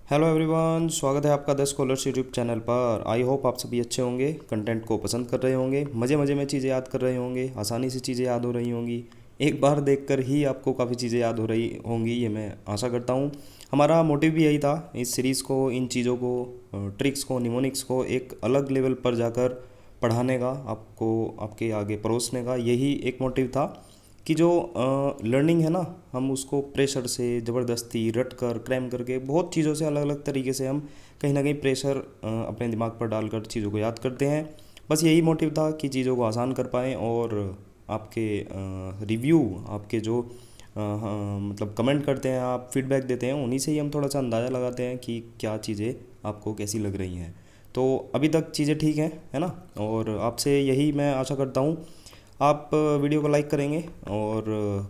Hello everyone, स्वागत है आपका द स्कॉलर्स यूट्यूब चैनल पर। आई होप आप सभी अच्छे होंगे, कंटेंट को पसंद कर रहे होंगे, मज़े मज़े में चीज़ें याद कर रहे होंगे, आसानी से चीज़ें याद हो रही होंगी। एक बार देखकर ही आपको काफ़ी चीज़ें याद हो रही होंगी, ये मैं आशा करता हूँ। हमारा मोटिव भी यही था, इस सीरीज़ को, इन चीज़ों को, ट्रिक्स को, निमोनिक्स को एक अलग लेवल पर जाकर पढ़ाने का, आपको आपके आगे परोसने का, यही एक मोटिव था कि जो लर्निंग है ना, हम उसको प्रेशर से, ज़बरदस्ती, रट कर, क्रैम करके, बहुत चीज़ों से, अलग अलग तरीके से हम कहीं ना कहीं प्रेशर अपने दिमाग पर डालकर चीज़ों को याद करते हैं। बस यही मोटिव था कि चीज़ों को आसान कर पाएँ और आपके रिव्यू, आपके जो मतलब कमेंट करते हैं, आप फीडबैक देते हैं, उन्हीं से ही हम थोड़ा सा अंदाज़ा लगाते हैं कि क्या चीज़ें आपको कैसी लग रही हैं। तो अभी तक चीज़ें ठीक हैं, है ना। और आपसे यही मैं आशा करता हूँ, आप वीडियो को लाइक करेंगे और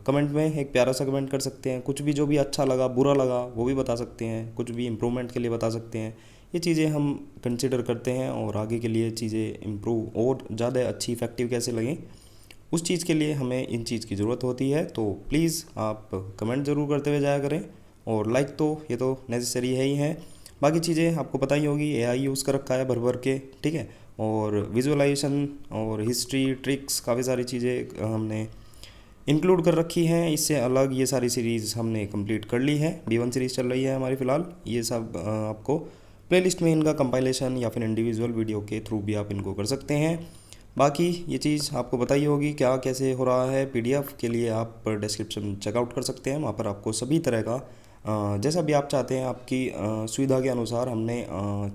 कमेंट में एक प्यारा सा कमेंट कर सकते हैं। कुछ भी, जो भी अच्छा लगा, बुरा लगा, वो भी बता सकते हैं। कुछ भी इम्प्रूवमेंट के लिए बता सकते हैं। ये चीज़ें हम कंसिडर करते हैं और आगे के लिए चीज़ें इम्प्रूव और ज़्यादा अच्छी, इफ़ेक्टिव कैसे लगें, उस चीज़ के लिए हमें इन चीज़ की ज़रूरत होती है। तो प्लीज़ आप कमेंट ज़रूर करते हुए जाया करें और लाइक तो ये तो नेसेसरी है ही है। बाकी चीज़ें आपको पता ही होगी, एआई यूज़ कर रखा है भर भर के, ठीक है। और विजुअलाइजेशन और हिस्ट्री, ट्रिक्स, काफ़ी सारी चीज़ें हमने इंक्लूड कर रखी हैं। इससे अलग ये सारी सीरीज़ हमने कंप्लीट कर ली है। B1 सीरीज़ चल रही है हमारी फ़िलहाल। ये सब आपको प्लेलिस्ट में इनका कंपाइलेशन या फिर इंडिविजुअल वीडियो के थ्रू भी आप इनको कर सकते हैं। बाकी ये चीज़ आपको बताई होगी क्या कैसे हो रहा है। पीडीएफ के लिए आप डिस्क्रिप्शन चेकआउट कर सकते हैं, वहाँ पर आपको सभी तरह का जैसा भी आप चाहते हैं, आपकी सुविधा के अनुसार हमने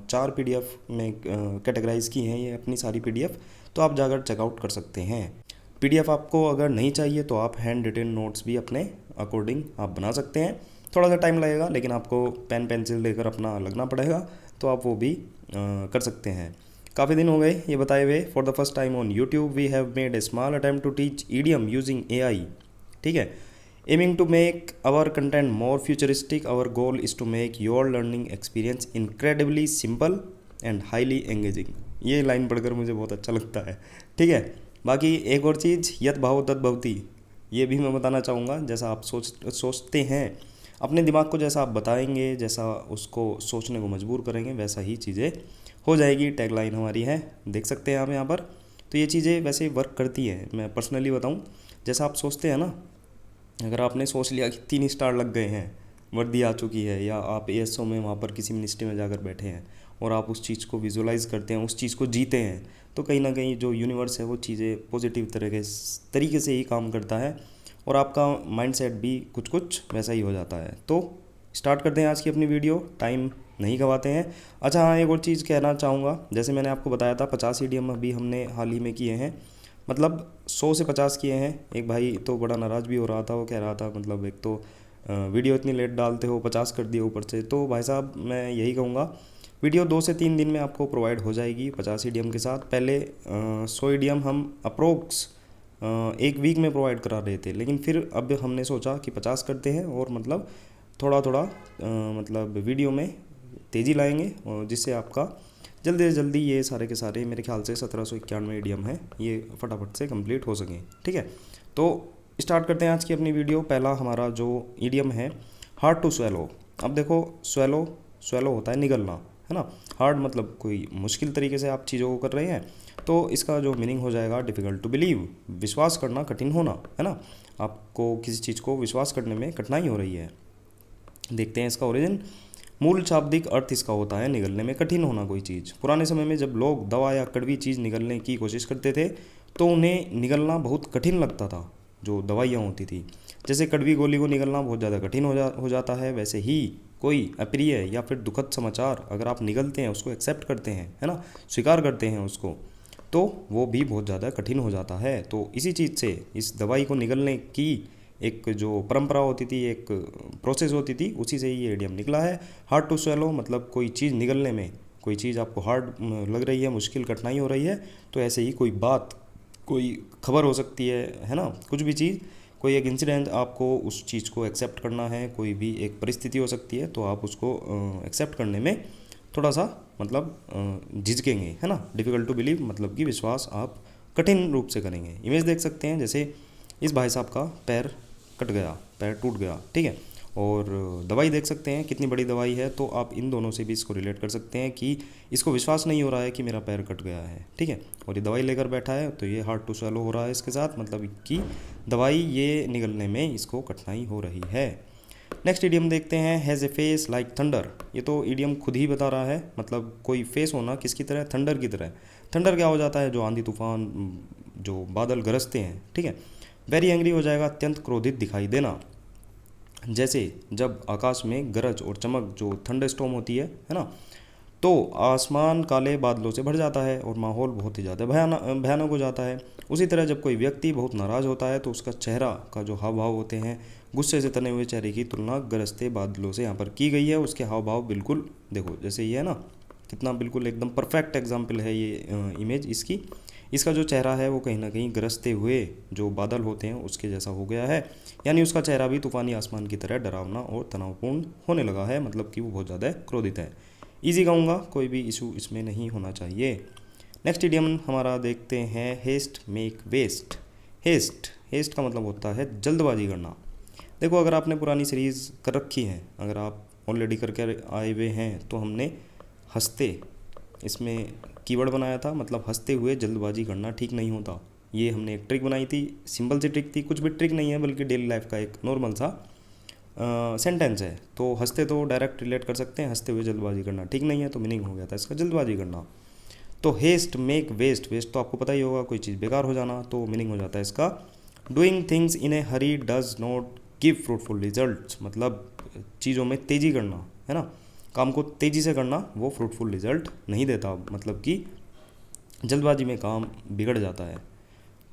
4 पीडीएफ में कैटेगराइज की हैं ये अपनी सारी पीडीएफ। तो आप जाकर चेकआउट कर सकते हैं। पीडीएफ आपको अगर नहीं चाहिए तो आप हैंड रिटन नोट्स भी अपने अकॉर्डिंग आप बना सकते हैं। थोड़ा सा टाइम लगेगा, लेकिन आपको पेन पेंसिल लेकर अपना लगना पड़ेगा, तो आप वो भी कर सकते हैं। काफ़ी दिन हो गए ये बताए हुए। For the first time on YouTube we have made a small attempt to teach idiom using AI, ठीक है। Aiming to make our content more futuristic, our goal is to make your learning experience incredibly simple and highly engaging. ये line पढ़कर मुझे बहुत अच्छा लगता है, ठीक है। बाकी एक और चीज़, यत भाव तत भवति, ये भी मैं बताना चाहूँगा। जैसा आप सोचते हैं, अपने दिमाग को जैसा आप बताएंगे, जैसा उसको सोचने को मजबूर करेंगे, वैसा ही चीज़ें हो जाएगी। टैगलाइन हमारी है, देख सकते हैं आप यहाँ पर। तो ये चीज़ें वैसे वर्क करती हैं। मैं पर्सनली बताऊँ, जैसा आप सोचते हैं ना, अगर आपने सोच लिया कि 3 स्टार लग गए हैं, वर्दी आ चुकी है, या आप एएसओ में वहाँ पर किसी मिनिस्ट्री में जाकर बैठे हैं और आप उस चीज़ को विजुलाइज करते हैं, उस चीज़ को जीते हैं, तो कहीं ना कहीं जो यूनिवर्स है वो चीज़ें पॉजिटिव तरीके से ही काम करता है और आपका माइंडसेट भी कुछ कुछ वैसा ही हो जाता है। तो स्टार्ट करते हैं आज की अपनी वीडियो, टाइम नहीं गवाते हैं। अच्छा हाँ, एक और चीज़ कहना चाहूँगा। जैसे मैंने आपको बताया था 50 ईडीएम अभी हमने हाल ही में किए हैं, मतलब 100 से 50 किए हैं। एक भाई तो बड़ा नाराज़ भी हो रहा था, वो कह रहा था मतलब एक तो वीडियो इतनी लेट डालते हो, 50 कर दिए ऊपर से। तो भाई साहब मैं यही कहूँगा, वीडियो 2 से 3 दिन में आपको प्रोवाइड हो जाएगी 50 ईडीएम के साथ। पहले 100 ईडीएम हम अप्रोक्स एक वीक में प्रोवाइड करा रहे थे, लेकिन फिर अब हमने सोचा कि 50 करते हैं और मतलब थोड़ा थोड़ा मतलब वीडियो में तेज़ी लाएंगे, और जिससे आपका जल्दी से जल्दी ये सारे के सारे, मेरे ख्याल से 1791 ईडीएम है, ये फटाफट से कंप्लीट हो सकें, ठीक है। तो स्टार्ट करते हैं आज की अपनी वीडियो। पहला हमारा जो ईडीएम है, हार्ड टू स्वेलो। अब देखो, स्वेलो स्वेलो होता है निगलना, है ना। हार्ड मतलब कोई मुश्किल तरीके से आप चीज़ों को कर रहे हैं, तो इसका जो मीनिंग हो जाएगा डिफ़िकल्ट टू बिलीव, विश्वास करना कठिन होना, है ना। आपको किसी चीज़ को विश्वास करने में कठिनाई हो रही है। देखते हैं इसका ओरिजिन। मूल शाब्दिक अर्थ इसका होता है निगलने में कठिन होना कोई चीज़। पुराने समय में जब लोग दवा या कड़वी चीज़ निगलने की कोशिश करते थे, तो उन्हें निगलना बहुत कठिन लगता था। जो दवाइयाँ होती थी, जैसे कड़वी गोली को निगलना बहुत ज़्यादा कठिन हो जाता है, वैसे ही कोई अप्रिय या फिर दुखद समाचार अगर आप निगलते हैं, उसको एक्सेप्ट करते हैं, है ना, स्वीकार करते हैं उसको, तो वो भी बहुत ज़्यादा कठिन हो जाता है। तो इसी चीज़ से इस दवाई को निगलने की एक जो परंपरा होती थी, एक प्रोसेस होती थी, उसी से ही ये इडियम निकला है। हार्ड टू स्वेलो मतलब कोई चीज़ निगलने में, कोई चीज़ आपको हार्ड लग रही है, मुश्किल, कठिनाई हो रही है, तो ऐसे ही कोई बात, कोई खबर हो सकती है ना, कुछ भी चीज़, कोई एक इंसिडेंट, आपको उस चीज़ को एक्सेप्ट करना है। कोई भी एक परिस्थिति हो सकती है, तो आप उसको एक्सेप्ट करने में थोड़ा सा मतलब झिझकेंगे, है ना। डिफ़िकल्ट टू बिलीव मतलब कि विश्वास आप कठिन रूप से करेंगे। इमेज देख सकते हैं, जैसे इस भाई साहब का पैर कट गया, पैर टूट गया, ठीक है, और दवाई देख सकते हैं कितनी बड़ी दवाई है, तो आप इन दोनों से भी इसको रिलेट कर सकते हैं कि इसको विश्वास नहीं हो रहा है कि मेरा पैर कट गया है, ठीक है, और ये दवाई लेकर बैठा है, तो ये हार्ड टू स्वेलो हो रहा है इसके साथ, मतलब कि दवाई ये निगलने में इसको कठिनाई हो रही है। नेक्स्ट इडियम देखते हैं, has a face like thunder. ये तो इडियम खुद ही बता रहा है, मतलब कोई फेस होना किसकी तरह, थंडर की तरह। थंडर क्या हो जाता है, जो आंधी तूफान, जो बादल गरजते हैं, ठीक है। वेरी एंग्री हो जाएगा, अत्यंत क्रोधित दिखाई देना, जैसे जब आकाश में गरज और चमक जो थंडर स्टॉर्म होती है ना, तो आसमान काले बादलों से भर जाता है और माहौल बहुत ही ज़्यादा भयानक हो जाता है। उसी तरह जब कोई व्यक्ति बहुत नाराज़ होता है तो उसका चेहरा का जो हाव भाव होते हैं, गुस्से से तने हुए चेहरे की तुलना गरजते बादलों से यहाँ पर की गई है। उसके हाव भाव बिल्कुल देखो जैसे ये है ना, कितना बिल्कुल एकदम परफेक्ट एग्जाम्पल है ये इमेज इसकी। इसका जो चेहरा है वो कहीं ना कहीं गरजते हुए जो बादल होते हैं उसके जैसा हो गया है, यानी उसका चेहरा भी तूफानी आसमान की तरह डरावना और तनावपूर्ण होने लगा है, मतलब कि वो बहुत ज़्यादा क्रोधित है। इजी कहूँगा, कोई भी इशू इसमें नहीं होना चाहिए। नेक्स्ट इडियम हमारा देखते हैं, हेस्ट मेक वेस्ट। हेस्ट का मतलब होता है जल्दबाजी करना। देखो अगर आपने पुरानी सीरीज़ कर रखी है, अगर आप ऑलरेडी करके आए हुए हैं, तो हमने हंसते इसमें कीवर्ड बनाया था, मतलब हंसते हुए जल्दबाजी करना ठीक नहीं होता। ये हमने एक ट्रिक बनाई थी, सिंपल सी ट्रिक थी, कुछ भी ट्रिक नहीं है बल्कि डेली लाइफ का एक नॉर्मल सा सेंटेंस है। तो हंसते तो डायरेक्ट रिलेट कर सकते हैं, हंसते हुए जल्दबाजी करना ठीक नहीं है, तो मीनिंग हो गया था इसका जल्दबाजी करना। तो हेस्ट मेक वेस्ट, वेस्ट तो आपको पता ही होगा, कोई चीज़ बेकार हो जाना, तो मीनिंग हो जाता है इसका doing things in A Hari does not give fruitful result, मतलब चीज़ों में तेज़ी करना, है ना, काम को तेज़ी से करना वो फ्रूटफुल रिजल्ट नहीं देता, मतलब कि जल्दबाजी में काम बिगड़ जाता है।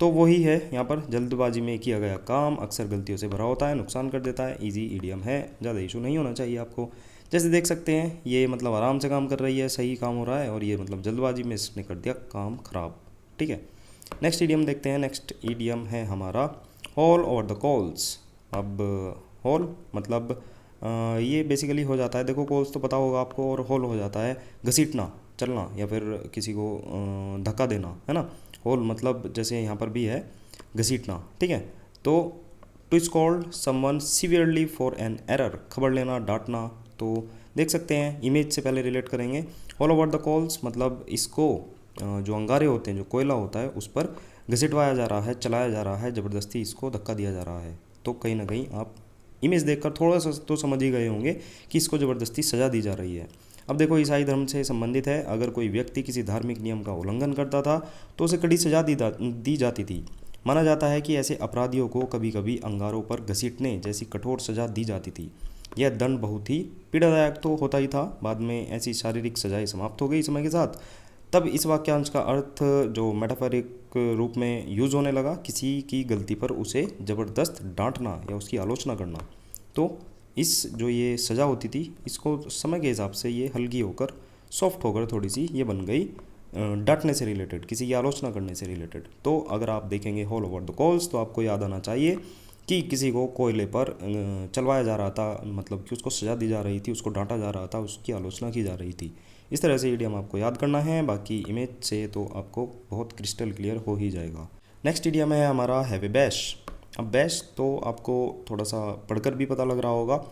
तो वही है यहाँ पर, जल्दबाजी में किया गया काम अक्सर गलतियों से भरा होता है, नुकसान कर देता है। इजी इडियम है, ज़्यादा इशू नहीं होना चाहिए आपको। जैसे देख सकते हैं ये मतलब आराम से काम कर रही है, सही काम हो रहा है, और ये मतलब जल्दबाजी में इसने कर दिया काम खराब, ठीक है। नेक्स्ट इडियम देखते हैं, नेक्स्ट इडियम है हमारा हॉल ओवर द कॉल्स। अब हॉल मतलब ये बेसिकली हो जाता है, देखो कॉल्स तो पता होगा आपको, और हॉल हो जाता है घसीटना, चलना, या फिर किसी को धक्का देना, है ना। होल मतलब जैसे यहाँ पर भी है घसीटना, ठीक है। तो to scold someone severely for an error, खबर लेना, डांटना। तो देख सकते हैं इमेज से पहले रिलेट करेंगे। ऑल ओवर द कॉल्स मतलब इसको जो अंगारे होते हैं, जो कोयला होता है, उस पर घसीटवाया जा रहा है, चलाया जा रहा है, ज़बरदस्ती इसको धक्का दिया जा रहा है। तो कहीं ना कहीं आप इमेज देखकर थोड़ा सा तो समझ ही गए होंगे कि इसको ज़बरदस्ती सज़ा दी जा रही है। अब देखो ईसाई धर्म से संबंधित है, अगर कोई व्यक्ति किसी धार्मिक नियम का उल्लंघन करता था तो उसे कड़ी सजा दी जाती थी। माना जाता है कि ऐसे अपराधियों को कभी कभी अंगारों पर घसीटने जैसी कठोर सजा दी जाती थी। यह दंड बहुत ही पीड़ादायक तो होता ही था, बाद में ऐसी शारीरिक सजाएं समाप्त हो गई समय के साथ। तब इस वाक्यांश का अर्थ जो मेटाफोरिक रूप में यूज़ होने लगा, किसी की गलती पर उसे ज़बरदस्त डांटना या उसकी आलोचना करना। तो इस जो ये सज़ा होती थी, इसको समय के हिसाब से ये हल्की होकर, सॉफ्ट होकर थोड़ी सी ये बन गई डांटने से रिलेटेड, किसी की आलोचना करने से रिलेटेड। तो अगर आप देखेंगे हॉल ओवर द कॉल्स, तो आपको याद आना चाहिए कि किसी को कोयले पर चलवाया जा रहा था, मतलब कि उसको सज़ा दी जा रही थी, उसको डांटा जा रहा था, उसकी आलोचना की जा रही थी। इस तरह से इडियम आपको याद करना है, बाकी इमेज से तो आपको बहुत क्रिस्टल क्लियर हो ही जाएगा। नेक्स्ट इडियम है हमारा हैव ए बैश। अब बैश तो आपको थोड़ा सा पढ़कर भी पता लग रहा होगा,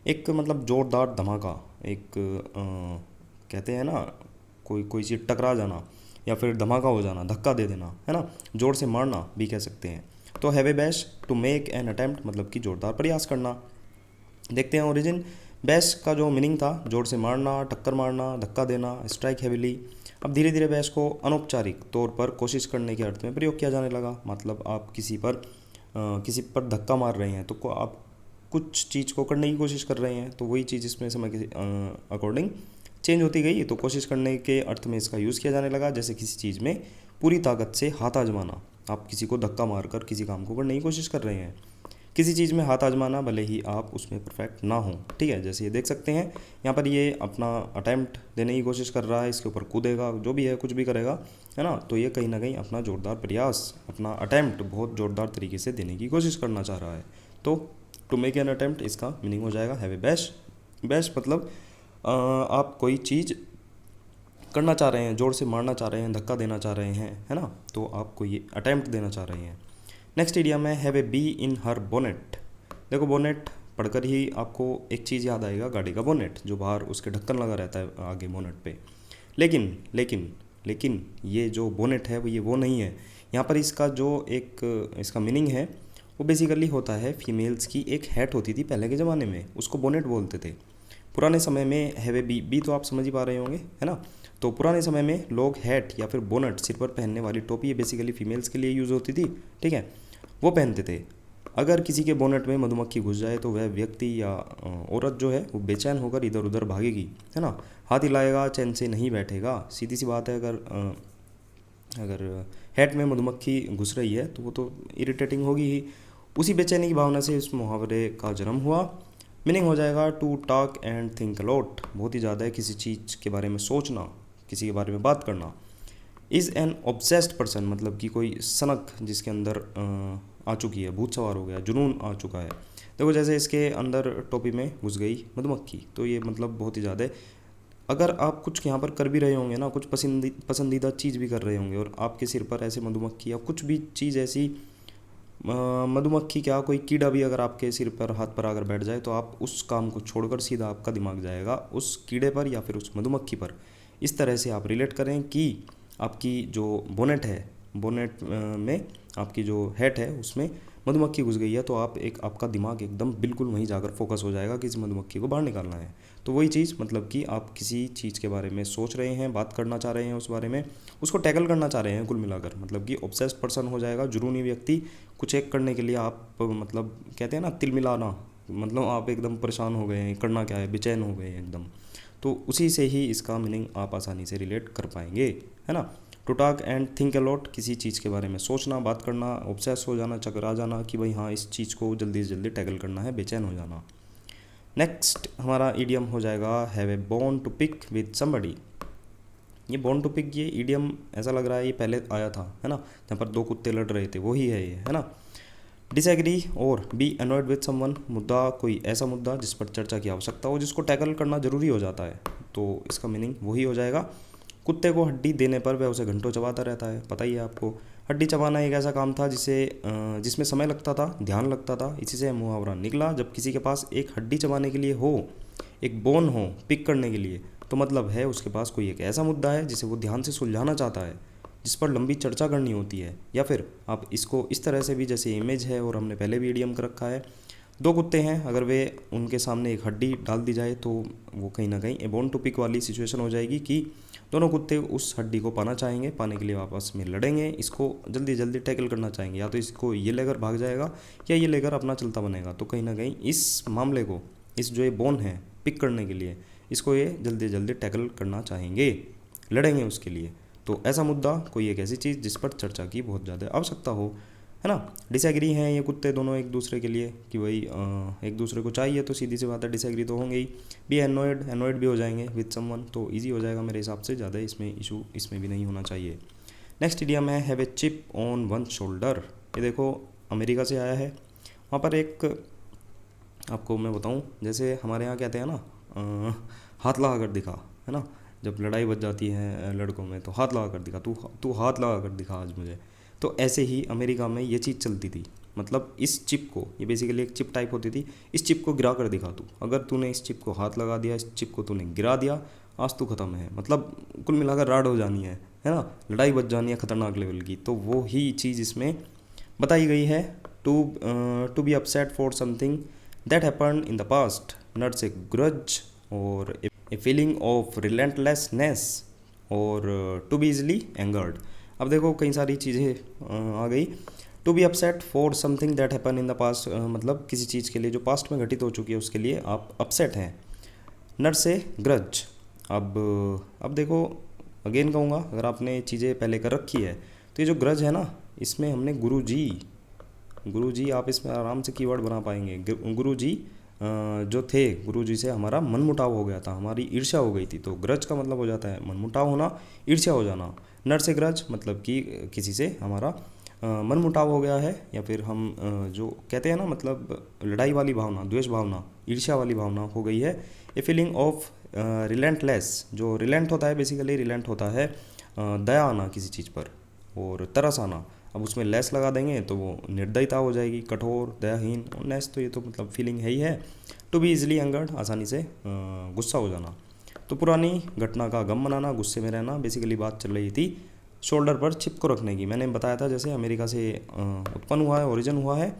एक मतलब ज़ोरदार धमाका, एक कहते हैं ना, कोई चीज़ टकरा जाना या फिर धमाका हो जाना, धक्का दे देना, है ना, ज़ोर से मारना भी कह सकते हैं। तो have a bash to make an attempt, मतलब कि ज़ोरदार प्रयास करना। देखते हैं ओरिजिन। बैश का जो मीनिंग था, जोर से मारना, टक्कर मारना, धक्का देना, स्ट्राइक हैविली। अब धीरे धीरे बैश को अनौपचारिक तौर पर कोशिश करने के अर्थ में प्रयोग किया जाने लगा, मतलब आप किसी पर धक्का मार रहे हैं, तो आप कुछ चीज़ को करने की कोशिश कर रहे हैं, तो वही चीज़ इसमें समय के अकॉर्डिंग चेंज होती गई। तो कोशिश करने के अर्थ में इसका यूज़ किया जाने लगा, जैसे किसी चीज़ में पूरी ताकत से हाथ आजमाना, आप किसी को धक्का मारकर किसी काम को करने की कोशिश कर रहे हैं। किसी चीज़ में हाथ आजमाना भले ही आप उसमें परफेक्ट ना हो, ठीक है। जैसे ये देख सकते हैं यहाँ पर ये अपना अटैम्प्ट देने की कोशिश कर रहा है, इसके ऊपर कूदेगा, जो भी है कुछ भी करेगा, है ना। तो ये कहीं ना कहीं अपना जोरदार प्रयास, अपना अटैम्प्ट बहुत ज़ोरदार तरीके से देने की कोशिश करना चाह रहा है। तो टू मेक एन अटैम्प्ट इसका मीनिंग हो जाएगा हैव ए बैश। बैश मतलब आप कोई चीज़ करना चाह रहे हैं, ज़ोर से मारना चाह रहे हैं, धक्का देना चाह रहे हैं, है ना, तो आप कोई अटैम्प्ट देना चाह रहे हैं। नेक्स्ट इडियम है have A be in her bonnet. देखो बोनेट पढ़कर ही आपको एक चीज़ याद आएगा, गाड़ी का बोनेट, जो बाहर उसके ढक्कन लगा रहता है आगे बोनेट पे। लेकिन लेकिन लेकिन ये जो बोनेट है वो नहीं है। यहाँ पर इसका जो एक इसका मीनिंग है वो बेसिकली होता है, फीमेल्स की एक हैट होती थी पहले के ज़माने में, उसको बोनेट बोलते थे। पुराने समय में हैवे बी तो आप समझ ही पा रहे होंगे, है ना। तो पुराने समय में लोग हैट या फिर बोनट, सिर पर पहनने वाली टोपी, ये बेसिकली फीमेल्स के लिए यूज़ होती थी, ठीक है, वो पहनते थे। अगर किसी के बोनट में मधुमक्खी घुस जाए तो वह व्यक्ति या औरत जो है वो बेचैन होकर इधर उधर भागेगी, है ना, हाथ हिलाएगा, चैन से नहीं बैठेगा। सीधी सी बात है, अगर हैट में मधुमक्खी घुस रही है तो वो तो इरिटेटिंग होगी ही। उसी बेचैनी की भावना से इस मुहावरे का जन्म हुआ। मीनिंग हो जाएगा to talk and think a lot, बहुत ही ज़्यादा है किसी चीज़ के बारे में सोचना, किसी के बारे में बात करना। इज़ एन ऑब्सेस्ड पर्सन, मतलब कि कोई सनक जिसके अंदर आ चुकी है, भूत सवार हो गया, जुनून आ चुका है। देखो जैसे इसके अंदर टोपी में घुस गई मधुमक्खी, तो ये मतलब बहुत ही ज़्यादा। अगर आप कुछ यहाँ पर कर भी रहे होंगे ना, कुछ पसंदीदा चीज़ भी कर रहे होंगे और आपके सिर पर ऐसे मधुमक्खी या कुछ भी चीज़ ऐसी, मधुमक्खी क्या, कोई कीड़ा भी अगर आपके सिर पर, हाथ पर आकर बैठ जाए, तो आप उस काम को छोड़कर सीधा आपका दिमाग जाएगा उस कीड़े पर या फिर उस मधुमक्खी पर। इस तरह से आप रिलेट करें कि आपकी जो बोनेट है, बोनेट में आपकी जो हेड है उसमें मधुमक्खी घुस गई है, तो आपका दिमाग एकदम बिल्कुल वहीं जाकर फोकस हो जाएगा कि इस मधुमक्खी को बाहर निकालना है। तो वही चीज़, मतलब कि आप किसी चीज़ के बारे में सोच रहे हैं, बात करना चाह रहे हैं, उस बारे में उसको टैकल करना चाह रहे हैं, कुल मिलाकर मतलब कि ऑब्सेस्ड पर्सन हो जाएगा, जुनूनी व्यक्ति। कुछ एक करने के लिए आप मतलब कहते हैं ना तिल मिलाना, मतलब आप एकदम परेशान हो गए हैं, करना क्या है, बेचैन हो गए हैं एकदम। तो उसी से ही इसका मीनिंग आप आसानी से रिलेट कर पाएंगे, है ना। To talk and think a lot, किसी चीज़ के बारे में सोचना, बात करना, ऑब्सेस हो जाना, चकरा जाना कि भाई हाँ इस चीज़ को जल्दी से जल्दी टैकल करना है, बेचैन हो जाना। नेक्स्ट हमारा इडियम हो जाएगा have a bone to pick with somebody. ये बोन टू पिक, ये इडियम ऐसा लग रहा है ये पहले आया था, है ना, जहाँ पर दो कुत्ते लड़ रहे थे, वही है ये, है ना। डिसएग्री और बी अनॉयड विद समवन, मुद्दा, कोई ऐसा मुद्दा जिस पर चर्चा की आवश्यकता हो, जिसको टैकल करना जरूरी हो जाता है, तो इसका मीनिंग वही हो जाएगा। कुत्ते को हड्डी देने पर वह उसे घंटों चबाता रहता है, पता ही है आपको। हड्डी चबाना एक ऐसा काम था जिसमें समय लगता था, ध्यान लगता था, इसी से मुहावरा निकला। जब किसी के पास एक हड्डी चबाने के लिए हो, एक बोन हो पिक करने के लिए, तो मतलब है उसके पास कोई एक ऐसा मुद्दा है जिसे वो ध्यान से सुलझाना चाहता है, जिस पर लंबी चर्चा करनी होती है। या फिर आप इसको इस तरह से भी, जैसे इमेज है और हमने पहले भी इडियम कर रखा है, दो कुत्ते हैं, अगर वे उनके सामने एक हड्डी डाल दी जाए तो वो कहीं ना कहीं ए बोन टू पिक वाली सिचुएशन हो जाएगी कि दोनों कुत्ते उस हड्डी को पाना चाहेंगे, पाने के लिए आपस में लड़ेंगे, इसको जल्दी जल्दी टैकल करना चाहेंगे, या तो इसको ये लेकर भाग जाएगा या ये लेकर अपना चलता बनेगा। तो कहीं ना कहीं इस मामले को, इस जो ये बोन है पिक करने के लिए, इसको ये जल्दी जल्दी टैकल करना चाहेंगे, लड़ेंगे उसके लिए। तो ऐसा मुद्दा, कोई एक ऐसी चीज़ जिस पर चर्चा की बहुत ज़्यादा आवश्यकता हो, है ना। डिसएग्री हैं ये कुत्ते दोनों एक दूसरे के लिए कि भाई एक दूसरे को चाहिए, तो सीधी सी बात है डिसएग्री तो होंगे ही। बी एनॉयड भी हो जाएंगे विद समवन, तो इजी हो जाएगा मेरे हिसाब से, ज़्यादा इसमें इशू इसमें भी नहीं होना चाहिए। नेक्स्ट इडियम है have a chip on one shoulder. ये देखो अमेरिका से आया है। वहाँ पर एक आपको मैं बताऊँ, जैसे हमारे यहाँ कहते हैं ना हाथ लगा कर दिखा, है ना, जब लड़ाई बच जाती है लड़कों में तो हाथ लगा कर दिखा, तू हाथ लगा कर दिखा आज मुझे। तो ऐसे ही अमेरिका में ये चीज़ चलती थी, मतलब इस चिप को, ये बेसिकली एक चिप टाइप होती थी, इस चिप को गिरा कर दिखा तू, अगर तूने इस चिप को हाथ लगा दिया, इस चिप को तूने गिरा दिया, आज तू ख़त्म है, मतलब कुल मिलाकर राड हो जानी है ना, लड़ाई बच जानी है खतरनाक लेवल की। तो वो ही चीज़ इसमें बताई गई है, to be upset for something that happened in the past, not a grudge और ए फीलिंग ऑफ रिलेंटलेसनेस और टू बी इजली एंगर्ड। अब देखो कई सारी चीज़ें आ गई। To be upset for something that happen in the past, मतलब किसी चीज़ के लिए जो पास्ट में घटित हो चुकी है उसके लिए आप अपसेट हैं। नर से ग्रज, अब देखो अगेन कहूँगा, अगर आपने चीज़ें पहले कर रखी है तो ये जो ग्रज है ना, इसमें हमने गुरुजी आप इसमें आराम से कीवर्ड बना पाएंगे। गुरुजी जो थे, गुरुजी से हमारा मनमुटाव हो गया था, हमारी ईर्ष्या हो गई थी, तो ग्रज का मतलब हो जाता है मनमुटाव होना, ईर्ष्या हो जाना। नर से ग्रज मतलब कि किसी से हमारा मनमुटाव हो गया है, या फिर हम जो कहते हैं ना, मतलब लड़ाई वाली भावना, द्वेष भावना, ईर्ष्या वाली भावना हो गई है। ए फीलिंग ऑफ रिलेंटलेस, जो रिलेंट होता है बेसिकली, रिलेंट होता है दया आना किसी चीज़ पर, और तरस आना। अब उसमें लेस लगा देंगे तो वो निर्दयता हो जाएगी, कठोर, दयाहीन। और नेस तो ये तो मतलब फीलिंग है ही है। टू बी इजली एंगर्ड, आसानी से गुस्सा हो जाना। तो पुरानी घटना का गम मनाना, गुस्से में रहना। बेसिकली बात चल रही थी शोल्डर पर चिप को रखने की। मैंने बताया था जैसे अमेरिका से उत्पन्न हुआ है, ओरिजिन हुआ है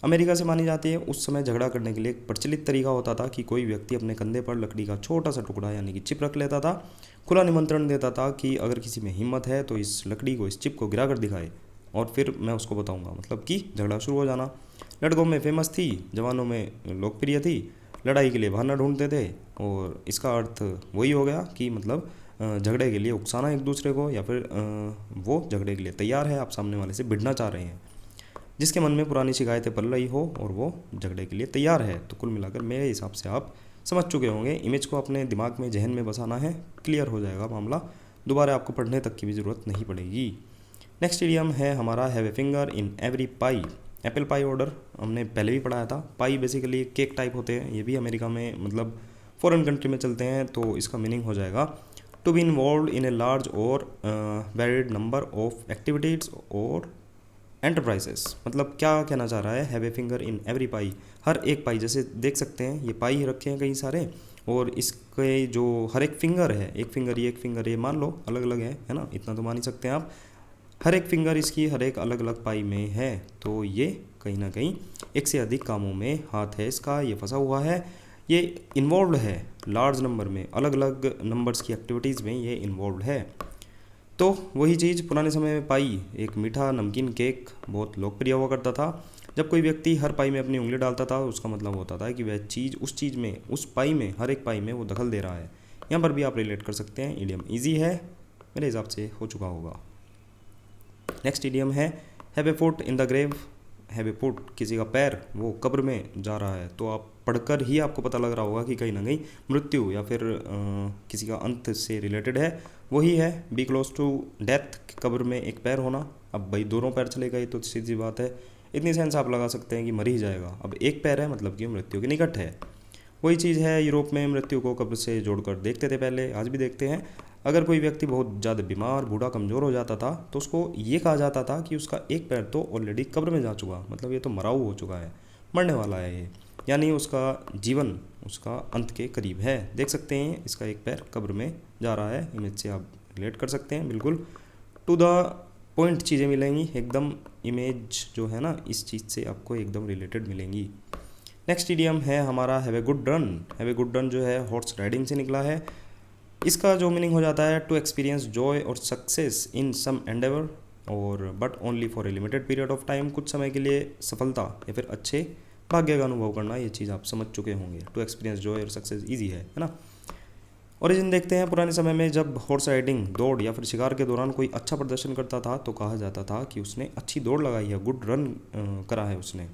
अमेरिका से मानी जाती है। उस समय झगड़ा करने के लिए एक प्रचलित तरीका होता था कि कोई व्यक्ति अपने कंधे पर लकड़ी का छोटा सा टुकड़ा यानी कि चिप रख लेता था। खुला निमंत्रण देता था कि अगर किसी में हिम्मत है तो इस लकड़ी को, इस चिप को गिरा कर दिखाए और फिर मैं उसको बताऊंगा। मतलब कि झगड़ा शुरू हो जाना। लड़कों में फेमस थी, जवानों में लोकप्रिय थी। लड़ाई के लिए बहाना ढूंढते थे और इसका अर्थ वही हो गया कि मतलब झगड़े के लिए उकसाना एक दूसरे को, या फिर वो झगड़े के लिए तैयार है, आप सामने वाले से भिड़ना चाह रहे हैं। जिसके मन में पुरानी शिकायतें पल रही हो और वो झगड़े के लिए तैयार है। तो कुल मिलाकर मेरे हिसाब से आप समझ चुके होंगे। इमेज को अपने दिमाग में, जहन में बसाना है, क्लियर हो जाएगा मामला। दोबारा आपको पढ़ने तक की भी ज़रूरत नहीं पड़ेगी। नेक्स्ट इडियम है हमारा have a finger in every pi. Apple pie order हमने पहले भी पढ़ाया था। पाई बेसिकली केक टाइप होते हैं, ये भी अमेरिका में मतलब फॉरेन कंट्री में चलते हैं। तो इसका मीनिंग हो जाएगा to be involve in a large और वेरिड नंबर ऑफ एक्टिविटीज़ और एंटरप्राइजेस। मतलब क्या कहना चाह रहा है, have a finger in every pie, हर एक पाई। जैसे देख सकते हैं ये पाई रखे हैं कई सारे, और इसके जो हर एक फिंगर है, एक फिंगर ये, एक फिंगर ये, मान लो अलग अलग है ना, इतना तो मान ही सकते हैं आप। हर एक फिंगर इसकी हर एक अलग अलग पाई में है। तो ये कहीं ना कहीं एक से अधिक कामों में हाथ है इसका, ये फंसा हुआ है, ये इन्वॉल्व है लार्ज नंबर में, अलग अलग नंबर्स की एक्टिविटीज़ में ये इन्वॉल्व है। तो वही चीज़ पुराने समय में पाई, एक मीठा नमकीन केक बहुत लोकप्रिय हुआ करता था। जब कोई व्यक्ति हर पाई में अपनी उंगली डालता था, उसका मतलब होता था कि वह चीज़ उस चीज़ में, उस पाई में, हर एक पाई में वो दखल दे रहा है। यहाँ पर भी आप रिलेट कर सकते हैं। इडियम इजी है, मेरे हिसाब से हो चुका होगा। नेक्स्ट इडियम है have a foot in the grave. Have a foot, किसी का पैर वो कब्र में जा रहा है। तो आप पढ़कर ही आपको पता लग रहा होगा कि कहीं ना कहीं मृत्यु या फिर किसी का अंत से रिलेटेड है। वही है बी क्लोज टू डेथ, कब्र में एक पैर होना। अब भाई दोनों पैर चले गए तो सीधी बात है, इतनी सेंस आप लगा सकते हैं कि मर ही जाएगा। अब एक पैर है मतलब कि मृत्यु के निकट है। वही चीज़ है, यूरोप में मृत्यु को कब्र से जोड़कर देखते थे पहले, आज भी देखते हैं। अगर कोई व्यक्ति बहुत ज़्यादा बीमार, बूढ़ा, कमज़ोर हो जाता था तो उसको ये कहा जाता था कि उसका एक पैर तो ऑलरेडी कब्र में जा चुका, मतलब ये तो मराऊ हो चुका है, मरने वाला है ये, यानी उसका जीवन उसका अंत के करीब है। देख सकते हैं इसका एक पैर कब्र में जा रहा है। इमेज से आप रिलेट कर सकते हैं, बिल्कुल टू द पॉइंट चीज़ें मिलेंगी एकदम। इमेज जो है ना, इस चीज़ से आपको एकदम रिलेटेड मिलेंगी। नेक्स्ट इडियम है हमारा have a good run. Have a good run जो है हॉर्स राइडिंग से निकला है। इसका जो मीनिंग हो जाता है टू एक्सपीरियंस जॉय और सक्सेस इन सम एंडेवर और but only for a limited period of time. कुछ समय के लिए सफलता या फिर अच्छे भाग्य का अनुभव करना, ये चीज़ आप समझ चुके होंगे। टू एक्सपीरियंस जॉय और सक्सेस ईजी है ना। ओरिजिन देखते हैं। पुराने समय में जब हॉर्स राइडिंग, दौड़ या फिर शिकार के दौरान कोई अच्छा प्रदर्शन करता था तो कहा जाता था कि उसने अच्छी दौड़ लगाई है, गुड रन करा है उसने।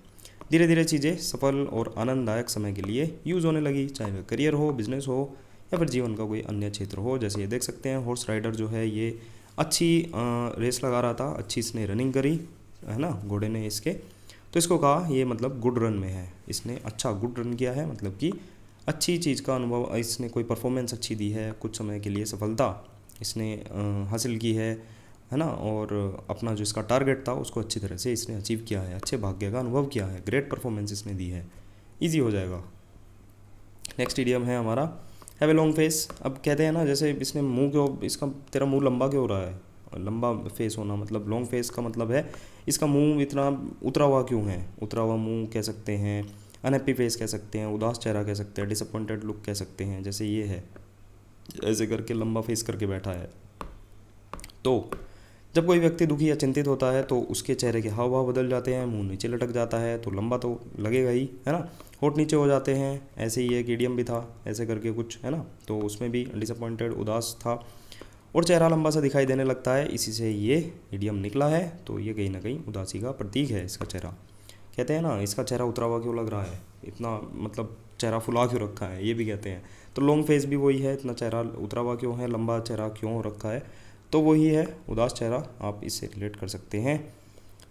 धीरे धीरे चीज़ें सफल और आनंददायक समय के लिए यूज़ होने लगी, चाहे वह करियर हो, बिजनेस हो या फिर जीवन का कोई अन्य क्षेत्र हो। जैसे ये देख सकते हैं हॉर्स राइडर जो है ये अच्छी रेस लगा रहा था, अच्छी इसने रनिंग करी है ना घोड़े ने इसके, तो इसको कहा ये मतलब गुड रन में है, इसने अच्छा गुड रन किया है, मतलब कि अच्छी चीज़ का अनुभव, इसने कोई परफॉर्मेंस अच्छी दी है, कुछ समय के लिए सफलता इसने हासिल की है ना, और अपना जो इसका टारगेट था उसको अच्छी तरह से इसने अचीव किया है, अच्छे भाग्य का अनुभव किया है, ग्रेट परफॉर्मेंस इसने दी है। इजी हो जाएगा। नेक्स्ट इडियम है हमारा हैव ए लॉन्ग फेस। अब कहते हैं ना जैसे इसने मुंह क्यों, इसका तेरा मुंह लंबा क्यों हो रहा है, लंबा फेस होना मतलब लॉन्ग फेस का मतलब है इसका मुंह इतना उतरा हुआ क्यों है। उतरा हुआ मुंह कह सकते हैं, अनहैप्पी फेस कह सकते हैं, उदास चेहरा कह सकते हैं, डिसअपॉइंटेड लुक कह सकते हैं। जैसे ये है, ऐसे करके लंबा फेस करके बैठा है। तो जब कोई व्यक्ति दुखी या चिंतित होता है तो उसके चेहरे के हाव भाव बदल जाते हैं, मुंह नीचे लटक जाता है, तो लंबा तो लगेगा ही है ना, होठ नीचे हो जाते हैं। ऐसे ही एक इडियम भी था ऐसे करके कुछ है ना, तो उसमें भी डिसअपॉइंटेड, उदास था और चेहरा लंबा सा दिखाई देने लगता है, इसी से ये इडियम निकला है। तो ये कहीं ना कहीं उदासी का प्रतीक है इसका चेहरा। कहते हैं ना इसका चेहरा उतरा हुआ क्यों लग रहा है, इतना मतलब चेहरा फुला क्यों रखा है, ये भी कहते हैं। तो लॉन्ग फेस भी वही है, इतना चेहरा उतरा हुआ क्यों है, लंबा चेहरा क्यों हो रखा है, तो वही है उदास चेहरा, आप इससे रिलेट कर सकते हैं।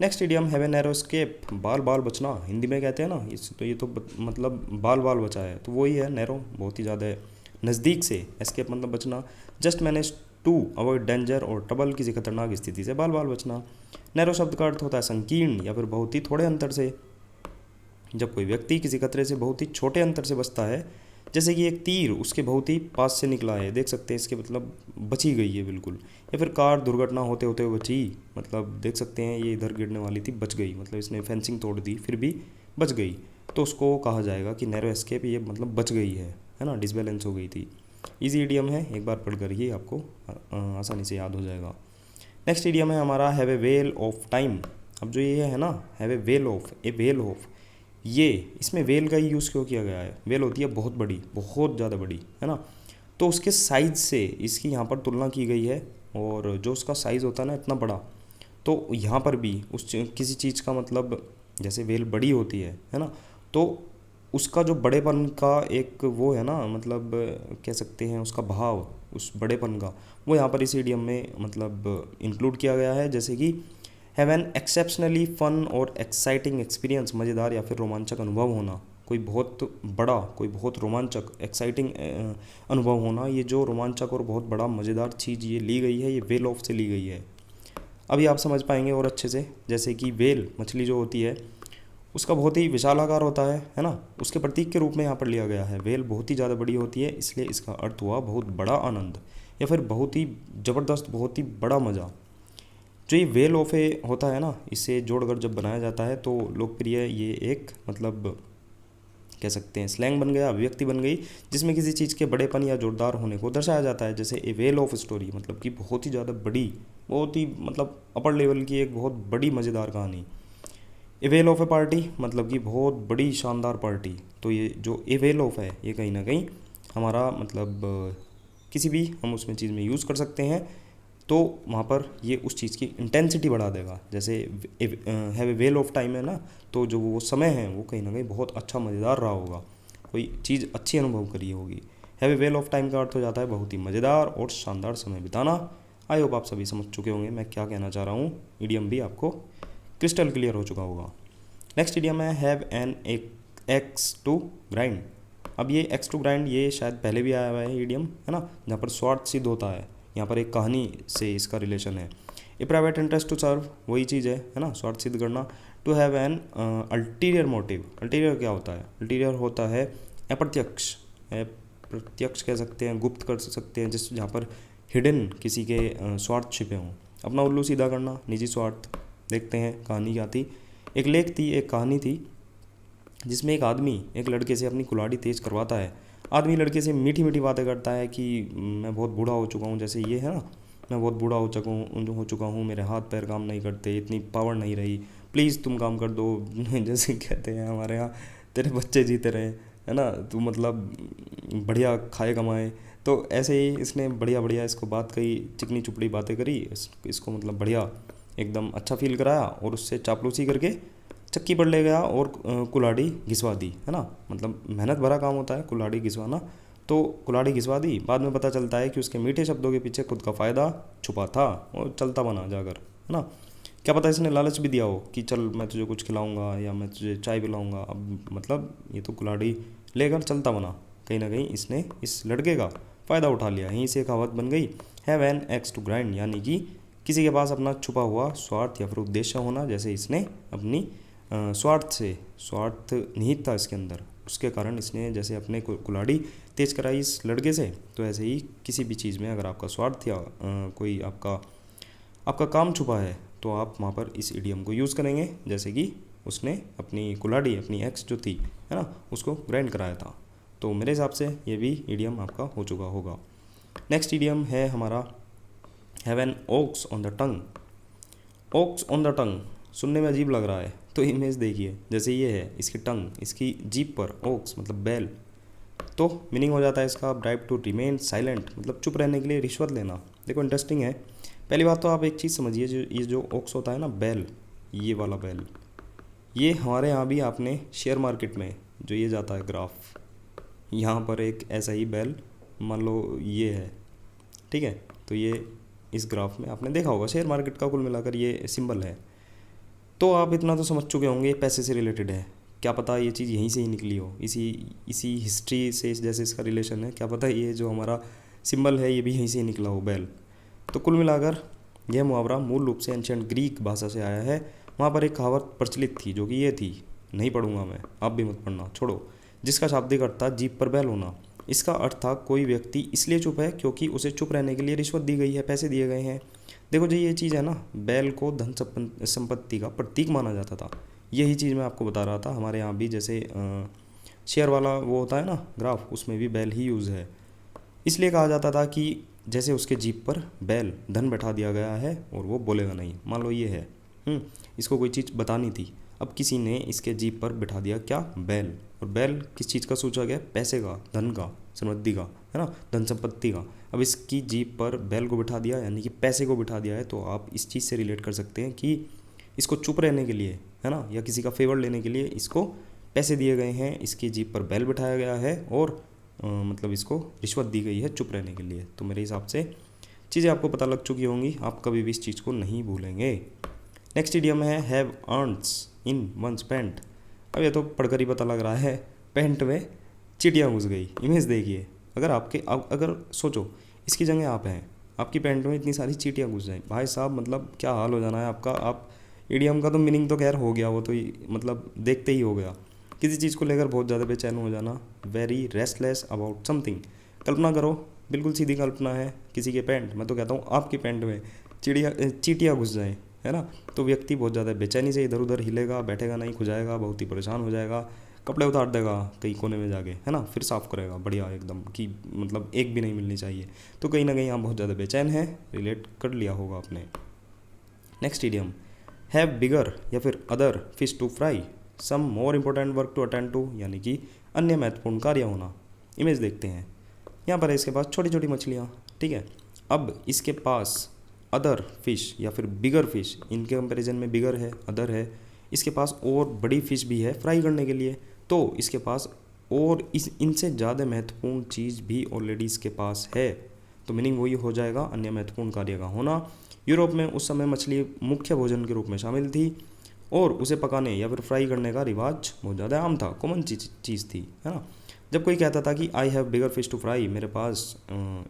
Next idiom have a narrow escape. बाल बाल बचना हिंदी में कहते हैं ना, इस तो ये तो मतलब बाल बाल बचा है, तो वही है नैरो, बहुत ही ज़्यादा नज़दीक से, एस्केप मतलब बचना। Just manage to avoid danger और ट्रबल, किसी खतरनाक स्थिति से बाल बाल बचना। नैरो शब्द का अर्थ होता है संकीर्ण या फिर बहुत ही थोड़े अंतर से। जब कोई व्यक्ति किसी खतरे से बहुत ही छोटे अंतर से बचता है, जैसे कि एक तीर उसके बहुत ही पास से निकला है, देख सकते हैं इसके मतलब बची गई है बिल्कुल। या फिर कार दुर्घटना होते होते बची, मतलब देख सकते हैं ये इधर गिरने वाली थी, बच गई, मतलब इसने फेंसिंग तोड़ दी फिर भी बच गई, तो उसको कहा जाएगा कि नैरो एस्केप, ये मतलब बच गई है ना, डिसबैलेंस हो गई थी। इजी इडियम है, एक बार पढ़ कर ही आपको आसानी से याद हो जाएगा। नेक्स्ट इडियम है हमारा have a well of time. अब जो ये है ना, हैव ए वेल ऑफ, ये इसमें वेल का ही यूज़ क्यों किया गया है? वेल होती है बहुत बड़ी, बहुत ज़्यादा बड़ी, है ना, तो उसके साइज़ से इसकी यहाँ पर तुलना की गई है, और जो उसका साइज़ होता है ना इतना बड़ा, तो यहाँ पर भी किसी चीज़ का मतलब, जैसे वेल बड़ी होती है ना, तो उसका जो बड़ेपन का एक वो है ना, मतलब कह सकते हैं उसका भाव, उस बड़ेपन का, वो यहाँ पर इस इडियम में मतलब इंक्लूड किया गया है। जैसे कि हैव एन एक्सेप्शनली फन और एक्साइटिंग एक्सपीरियंस, मज़ेदार या फिर रोमांचक अनुभव होना, कोई बहुत बड़ा, कोई बहुत रोमांचक एक्साइटिंग अनुभव होना, ये जो रोमांचक और बहुत बड़ा मज़ेदार चीज़ ये ली गई है, ये वेल ऑफ से ली गई है। अभी आप समझ पाएंगे और अच्छे से। जैसे कि वेल मछली जो होती है उसका बहुत ही विशाल आकार होता है ना, उसके प्रतीक के रूप में यहाँ पर लिया गया है। वेल बहुत ही ज़्यादा बड़ी होती है, इसलिए इसका अर्थ हुआ बहुत बड़ा आनंद या फिर बहुत ही ज़बरदस्त, बहुत ही बड़ा मज़ा। जो ये वेल ऑफ ए होता है ना, इसे जोड़कर जब बनाया जाता है तो लोकप्रिय ये एक मतलब कह सकते हैं स्लैंग बन गया, अभिव्यक्ति बन गई, जिसमें किसी चीज़ के बड़ेपन या जोरदार होने को दर्शाया जाता है। जैसे ए वेल ऑफ स्टोरी, मतलब कि बहुत ही ज़्यादा बड़ी, बहुत ही मतलब अपर लेवल की एक बहुत बड़ी मज़ेदार कहानी। ए वेल ऑफ ए पार्टी, मतलब कि बहुत बड़ी शानदार पार्टी। तो ये जो ए वेल ऑफ है, ये कहीं ना कहीं हमारा मतलब किसी भी हम उसमें चीज़ में यूज़ कर सकते हैं, तो वहाँ पर ये उस चीज़ की इंटेंसिटी बढ़ा देगा। जैसे have a well of time है ना, तो जो वो समय है वो कहीं ना कहीं बहुत अच्छा मज़ेदार रहा होगा, कोई चीज़ अच्छी अनुभव करी होगी। Have a well of time का अर्थ हो जाता है बहुत ही मज़ेदार और शानदार समय बिताना। आई होप आप सभी समझ चुके होंगे मैं क्या कहना चाह रहा हूँ, इडियम भी आपको क्रिस्टल क्लियर हो चुका होगा। नेक्स्ट इडियम है have an axe to grind. अब ये एक्स टू ग्राइंड ये शायद पहले भी आया हुआ है इडियम, है ना, जहाँ पर स्वार्थ सिद्ध होता है, यहाँ पर एक कहानी से इसका रिलेशन है। A private interest to serve, वही चीज़ है ना, स्वार्थ सिद्ध करना। To have an ulterior motive, ulterior क्या होता है? अल्टीरियर होता है अप्रत्यक्ष, प्रत्यक्ष कह सकते हैं, गुप्त कर सकते हैं, जिस जहाँ पर हिडन किसी के स्वार्थ छिपे हों। अपना उल्लू सीधा करना, निजी स्वार्थ। देखते हैं कहानी क्या थी। एक लेख थी, एक कहानी थी, जिसमें एक आदमी एक लड़के से अपनी कुल्हाड़ी तेज़ करवाता है। आदमी लड़के से मीठी मीठी बातें करता है कि मैं बहुत बूढ़ा हो चुका हूँ, जैसे ये है ना, मैं बहुत बूढ़ा हो चुका हूँ, मेरे हाथ पैर काम नहीं करते, इतनी पावर नहीं रही, प्लीज़ तुम काम कर दो। जैसे कहते हैं हमारे यहाँ, तेरे बच्चे जीते रहे, है ना, तू मतलब बढ़िया खाए कमाए। तो ऐसे ही इसने बढ़िया बढ़िया इसको बात कही, चिकनी चुपड़ी बातें करी, इसको मतलब बढ़िया एकदम अच्छा फील कराया, और उससे चापलूसी करके चक्की पर ले गया और कुल्हाड़ी घिसवा दी, है ना, मतलब मेहनत भरा काम होता है कुल्हाड़ी घिसवाना। तो कुल्हाड़ी घिसवा दी, बाद में पता चलता है कि उसके मीठे शब्दों के पीछे खुद का फ़ायदा छुपा था, और चलता बना जाकर, है ना। क्या पता इसने लालच भी दिया हो कि चल मैं तुझे कुछ खिलाऊंगा या मैं तुझे चाय पिलाऊंगा, अब मतलब ये तो कुल्हाड़ी लेकर चलता बना। कहीं ना कहीं इसने इस लड़के का फ़ायदा उठा लिया, यहीं से कहावत बन गई have an axe to grind, यानी कि किसी के पास अपना छुपा हुआ स्वार्थ या फिर उद्देश्य होना। जैसे इसने अपनी स्वार्थ निहित था इसके अंदर, उसके कारण इसने जैसे अपने कुल्हाड़ी तेज़ कराई इस लड़के से, तो ऐसे ही किसी भी चीज़ में अगर आपका स्वार्थ या कोई आपका काम छुपा है, तो आप वहाँ पर इस इडियम को यूज़ करेंगे। जैसे कि उसने अपनी कुल्हाड़ी, अपनी एक्स जो थी, है ना, उसको ग्राइंड कराया था। तो मेरे हिसाब से ये भी इडियम आपका हो चुका होगा। नेक्स्ट इडियम है हमारा have an ox on the tongue. Ox on the tongue सुनने में अजीब लग रहा है, तो इमेज देखिए, जैसे ये है इसकी टंग, इसकी जीभ पर ओक्स मतलब बैल, तो मीनिंग हो जाता है इसका ब्राइब टू रिमेन साइलेंट, मतलब चुप रहने के लिए रिश्वत लेना। देखो इंटरेस्टिंग है। पहली बात तो आप एक चीज़ समझिए, ये जो ओक्स होता है ना बैल, ये वाला बैल, ये हमारे यहाँ भी आपने शेयर मार्केट में जो ये जाता है ग्राफ, यहाँ पर एक ऐसा ही बैल मान लो ये है, ठीक है, तो ये इस ग्राफ में आपने देखा होगा, शेयर मार्केट का कुल मिलाकर ये सिंबल है। तो आप इतना तो समझ चुके होंगे पैसे से रिलेटेड है, क्या पता ये चीज़ यहीं से ही निकली हो, इसी हिस्ट्री से जैसे इसका रिलेशन है, क्या पता ये जो हमारा सिंबल है ये भी यहीं से ही निकला हो बैल। तो कुल मिलाकर यह मुहावरा मूल रूप से एंशियंट ग्रीक भाषा से आया है। वहाँ पर एक कहावत प्रचलित थी जो कि ये थी, नहीं पढ़ूंगा मैं, आप भी मत पढ़ना, छोड़ो, जिसका शाब्दिक अर्थ था जीभ पर बैल होना। इसका अर्थ था कोई व्यक्ति इसलिए चुप है क्योंकि उसे चुप रहने के लिए रिश्वत दी गई है, पैसे दिए गए हैं। देखो जी, ये चीज़ है ना, बैल को धन संपत्ति का प्रतीक माना जाता था। यही चीज़ मैं आपको बता रहा था, हमारे यहाँ भी जैसे शेयर वाला वो होता है ना ग्राफ, उसमें भी बैल ही यूज़ है। इसलिए कहा जाता था कि जैसे उसके जीप पर बैल धन बैठा दिया गया है और वो बोलेगा नहीं। मान लो ये है, इसको कोई चीज़ बतानी थी, अब किसी ने इसके जीप पर बिठा दिया क्या, बैल। और बैल किस चीज़ का सूचक है, पैसे का, धन का, समृद्धि का, है ना, धन संपत्ति का। अब इसकी जीप पर बैल को बिठा दिया यानी कि पैसे को बिठा दिया है, तो आप इस चीज़ से रिलेट कर सकते हैं कि इसको चुप रहने के लिए, है ना, या किसी का फेवर लेने के लिए इसको पैसे दिए गए हैं, इसकी जीप पर बैल बिठाया गया है और मतलब इसको रिश्वत दी गई है चुप रहने के लिए। तो मेरे हिसाब से चीज़ें आपको पता लग चुकी होंगी, आप कभी भी इस चीज़ को नहीं भूलेंगे। नेक्स्ट इडियम है हैव अर्न्स इन वंस पैंट। अब ये तो पढ़कर ही पता लग रहा है, पैंट में चींटियाँ घुस गई। इमेज देखिए, अगर सोचो इसकी जगह आप हैं, आपकी पैंट में इतनी सारी चींटियाँ घुस जाएं, भाई साहब मतलब क्या हाल हो जाना है आपका। आप इडियम का तो मीनिंग तो खैर हो गया, वो तो मतलब देखते ही हो गया। किसी चीज़ को लेकर बहुत ज़्यादा बेचैन हो जाना, वेरी रेस्टलेस अबाउट समथिंग। कल्पना करो, बिल्कुल सीधी कल्पना है, किसी के पैंट, मैं तो कहता हूँ आपकी पैंट में चींटियाँ घुस जाएं, है ना, तो व्यक्ति बहुत ज़्यादा बेचैनी से इधर उधर हिलेगा, बैठेगा नहीं, खुजाएगा, बहुत ही परेशान हो जाएगा, कपड़े उतार देगा कहीं कोने में जाके, है ना, फिर साफ़ करेगा बढ़िया एकदम कि मतलब एक भी नहीं मिलनी चाहिए। तो कहीं ना कहीं आप बहुत ज़्यादा बेचैन है, रिलेट कर लिया होगा आपने। नेक्स्ट इडियम हैव बिगर या फिर other fish to fry, some more important work to attend to, यानी कि अन्य महत्वपूर्ण कार्य होना। इमेज देखते हैं, यहाँ पर है इसके पास छोटी छोटी मछलियाँ, ठीक है। अब इसके पास अदर फिश या फिर बिगर फिश, इनके कंपैरिजन में बिगर है, अदर है, इसके पास और बड़ी फिश भी है फ्राई करने के लिए, तो इसके पास और इनसे ज़्यादा महत्वपूर्ण चीज़ भी ऑलरेडी इसके पास है। तो मीनिंग वही हो जाएगा, अन्य महत्वपूर्ण कार्य का होना। यूरोप में उस समय मछली मुख्य भोजन के रूप में शामिल थी और उसे पकाने या फिर फ्राई करने का रिवाज बहुत ज़्यादा आम था, कॉमन चीज़ थी, है ना। जब कोई कहता था कि I have bigger fish to fry, मेरे पास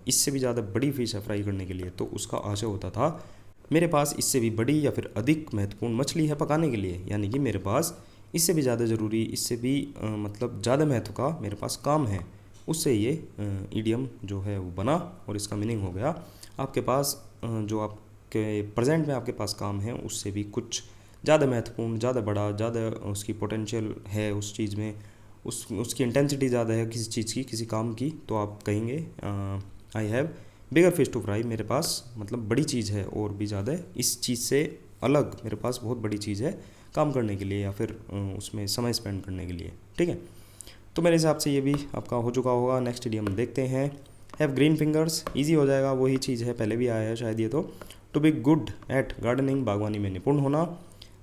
इससे भी ज़्यादा बड़ी फिश है फ्राई करने के लिए, तो उसका आशय होता था मेरे पास इससे भी बड़ी या फिर अधिक महत्वपूर्ण मछली है पकाने के लिए, यानी कि मेरे पास इससे भी ज़्यादा ज़रूरी, इससे भी मतलब ज़्यादा महत्व का मेरे पास काम है। उससे ये इडियम जो है वो बना और इसका मीनिंग हो गया आपके पास जो आपके प्रेजेंट में आपके पास काम है उससे भी कुछ ज़्यादा महत्वपूर्ण, ज़्यादा बड़ा, ज़्यादा उसकी पोटेंशियल है उस चीज़ में, उसकी इंटेंसिटी ज़्यादा है किसी चीज़ की, किसी काम की, तो आप कहेंगे I have bigger fish to fry, मेरे पास मतलब बड़ी चीज़ है और भी ज़्यादा इस चीज़ से अलग मेरे पास बहुत बड़ी चीज़ है काम करने के लिए या फिर उसमें समय स्पेंड करने के लिए, ठीक है। तो मेरे हिसाब से ये भी आपका हो चुका होगा। नेक्स्ट इडियम देखते हैं, हैव ग्रीन फिंगर्स। ईजी हो जाएगा, वही चीज़ है, पहले भी आया है शायद ये तो। To be good at gardening, बागवानी में निपुण होना।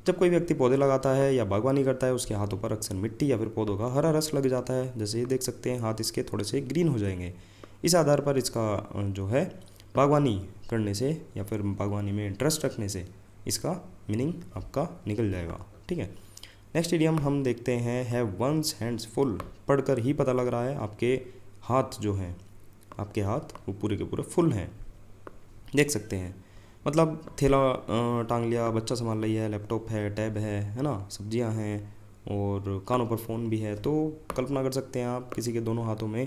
जब कोई व्यक्ति पौधे लगाता है या बागवानी करता है, उसके हाथों पर अक्सर मिट्टी या फिर पौधों का हरा रस लग जाता है। जैसे ये देख सकते हैं, हाथ इसके थोड़े से ग्रीन हो जाएंगे। इस आधार पर इसका जो है बागवानी करने से या फिर बागवानी में इंटरेस्ट रखने से इसका मीनिंग आपका निकल जाएगा, ठीक है। नेक्स्ट इडियम हम देखते हैं, हैव वंस हैंड्स फुल। पढ़कर ही पता लग रहा है आपके हाथ जो हैं, आपके हाथ वो पूरे के पूरे फुल हैं, देख सकते हैं। मतलब थैला टांग लिया, बच्चा संभाल रही है, लैपटॉप है, टैब है ना, सब्जियां हैं और कानों पर फ़ोन भी है। तो कल्पना कर सकते हैं आप किसी के दोनों हाथों में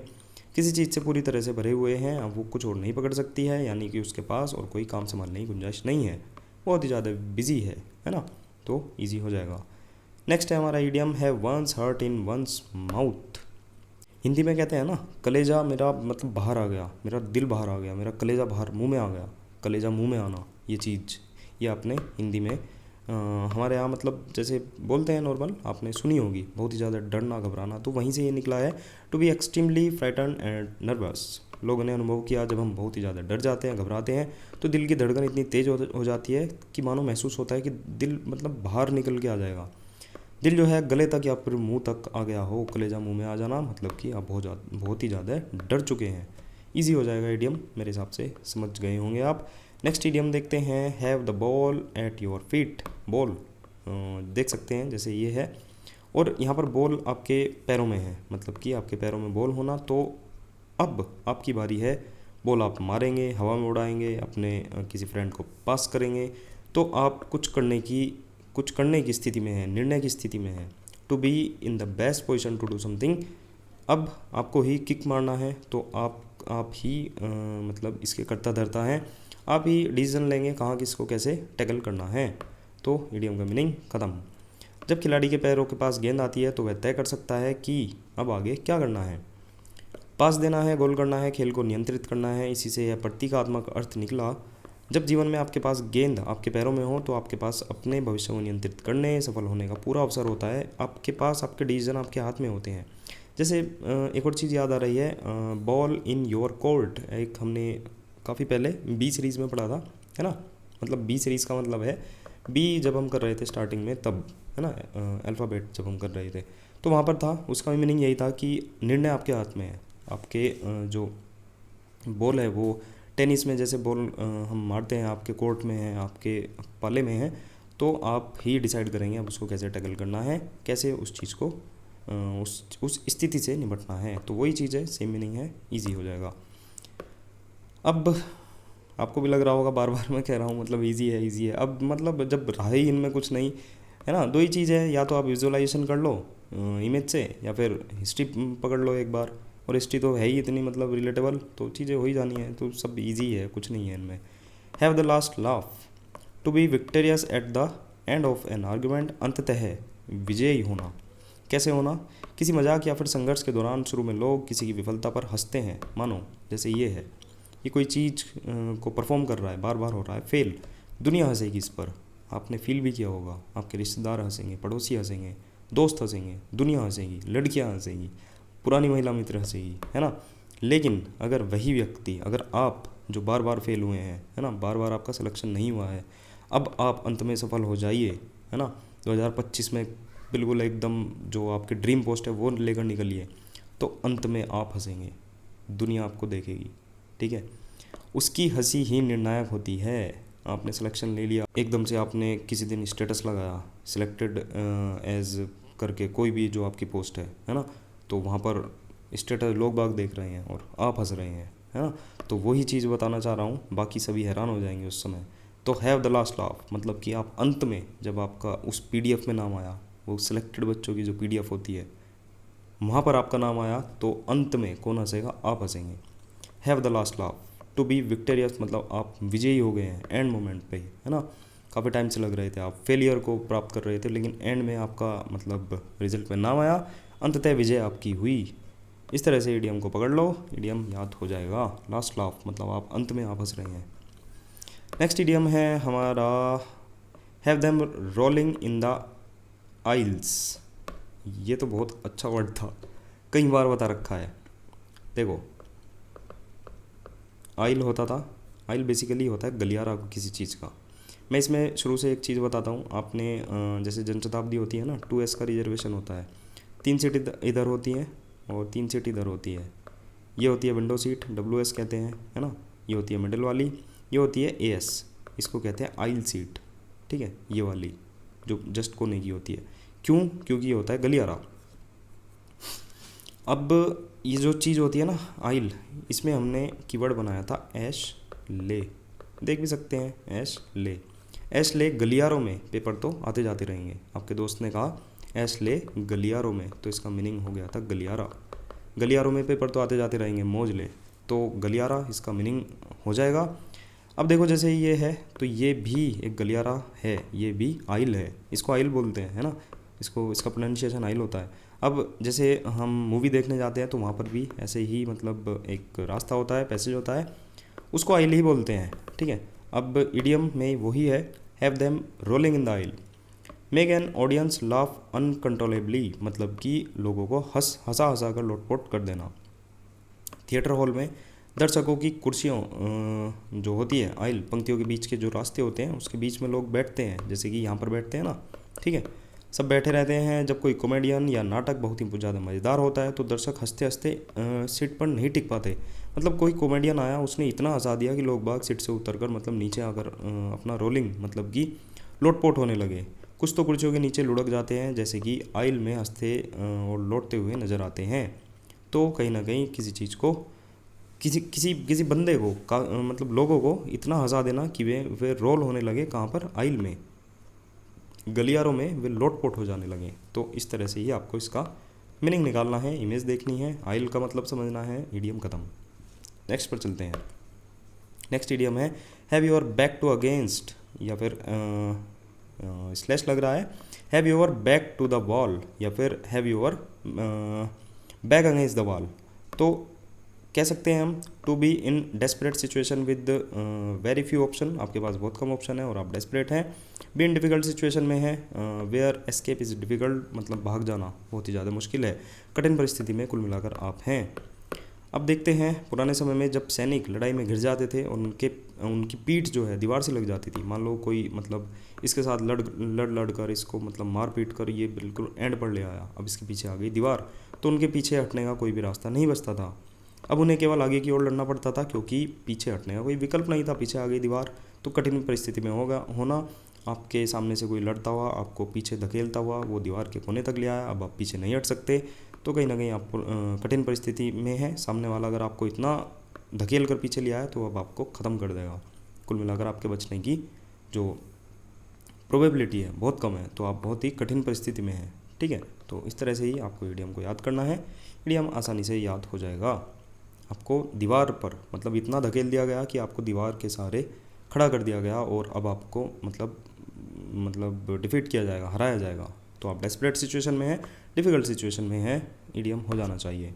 किसी चीज़ से पूरी तरह से भरे हुए हैं, अब वो कुछ और नहीं पकड़ सकती है, यानी कि उसके पास और कोई काम संभालने की गुंजाइश नहीं है, बहुत ही ज़्यादा बिजी है ना, तो ईजी हो जाएगा। नेक्स्ट है हमारा इडियम है वंस हर्ट इन वंस माउथ। हिंदी में कहते हैं ना, कलेजा मेरा मतलब बाहर आ गया, मेरा दिल बाहर आ गया, मेरा कलेजा बाहर मुंह में आ गया, कलेजा मुंह में आना, ये चीज़ ये आपने हिंदी में हमारे यहाँ मतलब जैसे बोलते हैं नॉर्मल, आपने सुनी होगी, बहुत ही ज़्यादा डरना घबराना, तो वहीं से ये निकला है to be extremely frightened and nervous. लोगों ने अनुभव किया जब हम बहुत ही ज़्यादा डर जाते हैं, घबराते हैं, तो दिल की धड़कन इतनी तेज़ हो जाती है कि मानो महसूस होता है कि दिल मतलब बाहर निकल के आ जाएगा। दिल जो है गले तक या फिर मुंह तक आ गया हो, कलेजा मुंह में आ जाना, मतलब कि आप बहुत ही ज़्यादा डर चुके हैं। ईजी हो जाएगा इडियम, मेरे हिसाब से समझ गए होंगे आप। नेक्स्ट इडियम देखते हैं, have the ball at your feet. Ball देख सकते हैं जैसे ये है और यहाँ पर बॉल आपके पैरों में है, मतलब कि आपके पैरों में बॉल होना। तो अब आपकी बारी है बॉल आप मारेंगे, हवा में उड़ाएंगे, अपने किसी फ्रेंड को पास करेंगे, तो आप कुछ करने की स्थिति में हैं, निर्णय की स्थिति में हैं, to be in the best position to do something. अब आपको ही किक मारना है, तो आप ही मतलब इसके कर्ता धर्ता हैं, आप ही डिसीजन लेंगे कहाँ किसको कैसे टैकल करना है। तो इडियम का मीनिंग ख़त्म। जब खिलाड़ी के पैरों के पास गेंद आती है तो वह तय कर सकता है कि अब आगे क्या करना है, पास देना है, गोल करना है, खेल को नियंत्रित करना है। इसी से यह प्रतीकात्मक अर्थ निकला। जब जीवन में आपके पास गेंद आपके पैरों में हो तो आपके पास अपने भविष्य को नियंत्रित करने, सफल होने का पूरा अवसर होता है। आपके पास आपके डिसीजन आपके हाथ में होते हैं। जैसे एक और चीज़ याद आ रही है, बॉल इन योर कोर्ट, एक हमने काफ़ी पहले बी सीरीज़ में पढ़ा था, है ना। मतलब बी सीरीज़ का मतलब है बी जब हम कर रहे थे स्टार्टिंग में तब, है ना, अल्फ़ाबेट जब हम कर रहे थे तो वहाँ पर था, उसका मीनिंग यही था कि निर्णय आपके हाथ में है। आपके जो बॉल है वो टेनिस में जैसे बॉल हम मारते हैं, आपके कोर्ट में है, आपके पाले में है, तो आप ही डिसाइड करेंगे अब उसको कैसे टैकल करना है, कैसे उस चीज़ को उस स्थिति से निपटना है। तो वही चीज़ है, सेम मीनिंग है, इजी हो जाएगा। अब आपको भी लग रहा होगा बार बार मैं कह रहा हूँ मतलब इजी है इजी है, अब मतलब जब रहा ही इनमें कुछ नहीं है ना, दो ही चीज़ है, या तो आप विजुअलाइजेशन कर लो इमेज से, या फिर हिस्ट्री पकड़ लो एक बार, और हिस्ट्री तो है ही इतनी मतलब रिलेटेबल, तो चीज़ें हो ही जानी है, तो सब इजी है, कुछ नहीं है इनमें। Have the last laugh, to be victorious at the end of an argument, अंततः विजयी होना। कैसे होना, किसी मजाक या फिर संघर्ष के दौरान शुरू में लोग किसी की विफलता पर हंसते हैं, मानो जैसे ये है, ये कोई चीज़ को परफॉर्म कर रहा है, बार बार हो रहा है फेल, दुनिया हंसेगी इस पर। आपने फील भी किया होगा, आपके रिश्तेदार हंसेंगे, पड़ोसी हंसेंगे, दोस्त हंसेंगे, दुनिया हंसेगी, लड़कियां हंसेगी, पुरानी महिला मित्र हंसेगी, है ना। लेकिन अगर वही व्यक्ति, अगर आप जो बार बार फेल हुए हैं, है ना, बार बार आपका सिलेक्शन नहीं हुआ है, अब आप अंत में सफल हो जाइए, है ना, 2025 में बिल्कुल एकदम जो आपके ड्रीम पोस्ट है वो लेकर निकलिए, तो अंत में आप हंसेंगे, दुनिया आपको देखेगी, ठीक है। उसकी हंसी ही निर्णायक होती है। आपने सिलेक्शन ले लिया, एकदम से आपने किसी दिन स्टेटस लगाया सिलेक्टेड एज करके, कोई भी जो आपकी पोस्ट है ना, तो वहाँ पर स्टेटस लोग बाग देख रहे हैं और आप हंस रहे हैं, है ना। तो वही चीज़ बताना चाह रहा हूँ, बाकी सभी हैरान हो जाएंगे उस समय। तो हैव द लास्ट लाफ मतलब कि आप अंत में जब आपका उस पीडीएफ में नाम आया, वो सिलेक्टेड बच्चों की जो पीडीएफ होती है वहाँ पर आपका नाम आया, तो अंत में कौन हंसेगा, आप हंसेंगे। Have the last laugh, to be victorious मतलब आप विजयी हो गए हैं एंड मोमेंट पे, है ना। काफ़ी टाइम से लग रहे थे, आप फेलियर को प्राप्त कर रहे थे, लेकिन एंड में आपका मतलब रिजल्ट में नाम आया, अंततः विजय आपकी हुई। इस तरह से इडियम को पकड़ लो, इडियम याद हो जाएगा। लास्ट लाफ मतलब आप अंत में आप हंस रहे हैं। नेक्स्ट इडियम है हमारा have them rolling in the aisles. ये तो बहुत अच्छा वर्ड था, कई बार बता रखा है। देखो, आइल होता था, आइल बेसिकली होता है गलियारा किसी चीज़ का। मैं इसमें शुरू से एक चीज़ बताता हूँ। आपने जैसे जनशताब्दी होती है ना, 2S का रिजर्वेशन होता है, 3 सीट इधर होती हैं और 3 सीट इधर होती है। ये होती है विंडो सीट, WS कहते हैं, है ना। ये होती है मिडिल वाली, ये होती है AS, इसको कहते हैं आइल सीट, ठीक है। ये वाली जो जस्ट कोने की होती है, क्यों, क्योंकि ये होता है गलियारा। अब ये जो चीज़ होती है ना आइल, इसमें हमने कीवर्ड बनाया था ऐश ले, देख भी सकते हैं ऐश ले। ऐश ले गलियारों में पेपर तो आते जाते रहेंगे। आपके दोस्त ने कहा ऐश ले गलियारों में, तो इसका मीनिंग हो गया था गलियारा। गलियारों में पेपर तो आते जाते रहेंगे, मौज ले, तो गलियारा इसका मीनिंग हो जाएगा। अब देखो जैसे ये है तो ये भी एक गलियारा है, ये भी आइल है, इसको आइल बोलते हैं, है ना। इसका प्रोनाउंसिएशन आइल होता है। अब जैसे हम मूवी देखने जाते हैं तो वहाँ पर भी ऐसे ही मतलब एक रास्ता होता है, पैसेज होता है, उसको आइल ही बोलते हैं, ठीक है। अब इडियम में वही है, have them rolling in the aisle, make an audience laugh uncontrollably मतलब कि लोगों को हंसा कर लोटपोट कर देना। थिएटर हॉल में दर्शकों की कुर्सियों जो होती है आइल, पंक्तियों के बीच के जो रास्ते होते हैं उसके बीच में लोग बैठते हैं, जैसे कि यहाँ पर बैठते हैं ना, ठीक है। सब बैठे रहते हैं। जब कोई कॉमेडियन या नाटक बहुत ही ज़्यादा मज़ेदार होता है तो दर्शक हंसते हंसते सीट पर नहीं टिक पाते। मतलब कोई कॉमेडियन आया, उसने इतना हंसा दिया कि लोग बाग सीट से उतरकर मतलब नीचे आकर अपना रोलिंग मतलब कि लोटपोट होने लगे। कुछ तो कुर्सियों के नीचे लुढ़क जाते हैं, जैसे कि आइल में हंसते और लौटते हुए नज़र आते हैं। तो कहीं ना कहीं किसी चीज़ को किसी किसी किसी बंदे को मतलब लोगों को इतना हंसा देना कि वे रोल होने लगे कहाँ पर, आइल में, गलियारों में वे लोटपोट हो जाने लगे। तो इस तरह से ही आपको इसका मीनिंग निकालना है, इमेज देखनी है, आइल का मतलब समझना है, इडियम ख़त्म। नेक्स्ट पर चलते हैं। नेक्स्ट इडियम है have your back to against, या फिर स्लैश लग रहा है, have your back to the wall, या फिर have your back against the wall. तो कह सकते हैं हम to be in desperate situation with very few option, आपके पास बहुत कम ऑप्शन है और आप डेस्परेट हैं। बी इन डिफ़िकल्ट सिचुएशन में है, वेयर एस्केप इज़ डिफ़िकल्ट, मतलब भाग जाना बहुत ही ज़्यादा मुश्किल है, कठिन परिस्थिति में कुल मिलाकर आप हैं। अब देखते हैं पुराने समय में जब सैनिक लड़ाई में घिर जाते थे और उनकी पीठ जो है दीवार से लग जाती थी, मान लो कोई मतलब इसके साथ लड़ कर इसको मतलब मार पीट कर ये बिल्कुल एंड पर ले आया, अब इसके पीछे आ गई दीवार, तो उनके पीछे हटने का कोई भी रास्ता नहीं बचता था। अब उन्हें केवल आगे की ओर लड़ना पड़ता था, क्योंकि पीछे हटने का कोई विकल्प नहीं था, पीछे आ गई दीवार। तो कठिन परिस्थिति में होना, आपके सामने से कोई लड़ता हुआ आपको पीछे धकेलता हुआ वो दीवार के कोने तक ले आया, अब आप पीछे नहीं हट सकते, तो कहीं ना कहीं आप कठिन परिस्थिति में है। सामने वाला अगर आपको इतना धकेल कर पीछे ले आया तो अब आपको ख़त्म कर देगा। कुल मिलाकर आपके बचने की जो प्रोबेबिलिटी है बहुत कम है, तो आप बहुत ही कठिन परिस्थिति में हैं। ठीक है, तो इस तरह से ही आपको इडियम को याद करना है। इडियम आसानी से याद हो जाएगा। आपको दीवार पर मतलब इतना धकेल दिया गया कि आपको दीवार के सहारे खड़ा कर दिया गया और अब आपको मतलब डिफीट किया जाएगा, हराया जाएगा। तो आप डेस्परेट सिचुएशन में हैं, डिफ़िकल्ट सिचुएशन में हैं, इडियम हो जाना चाहिए।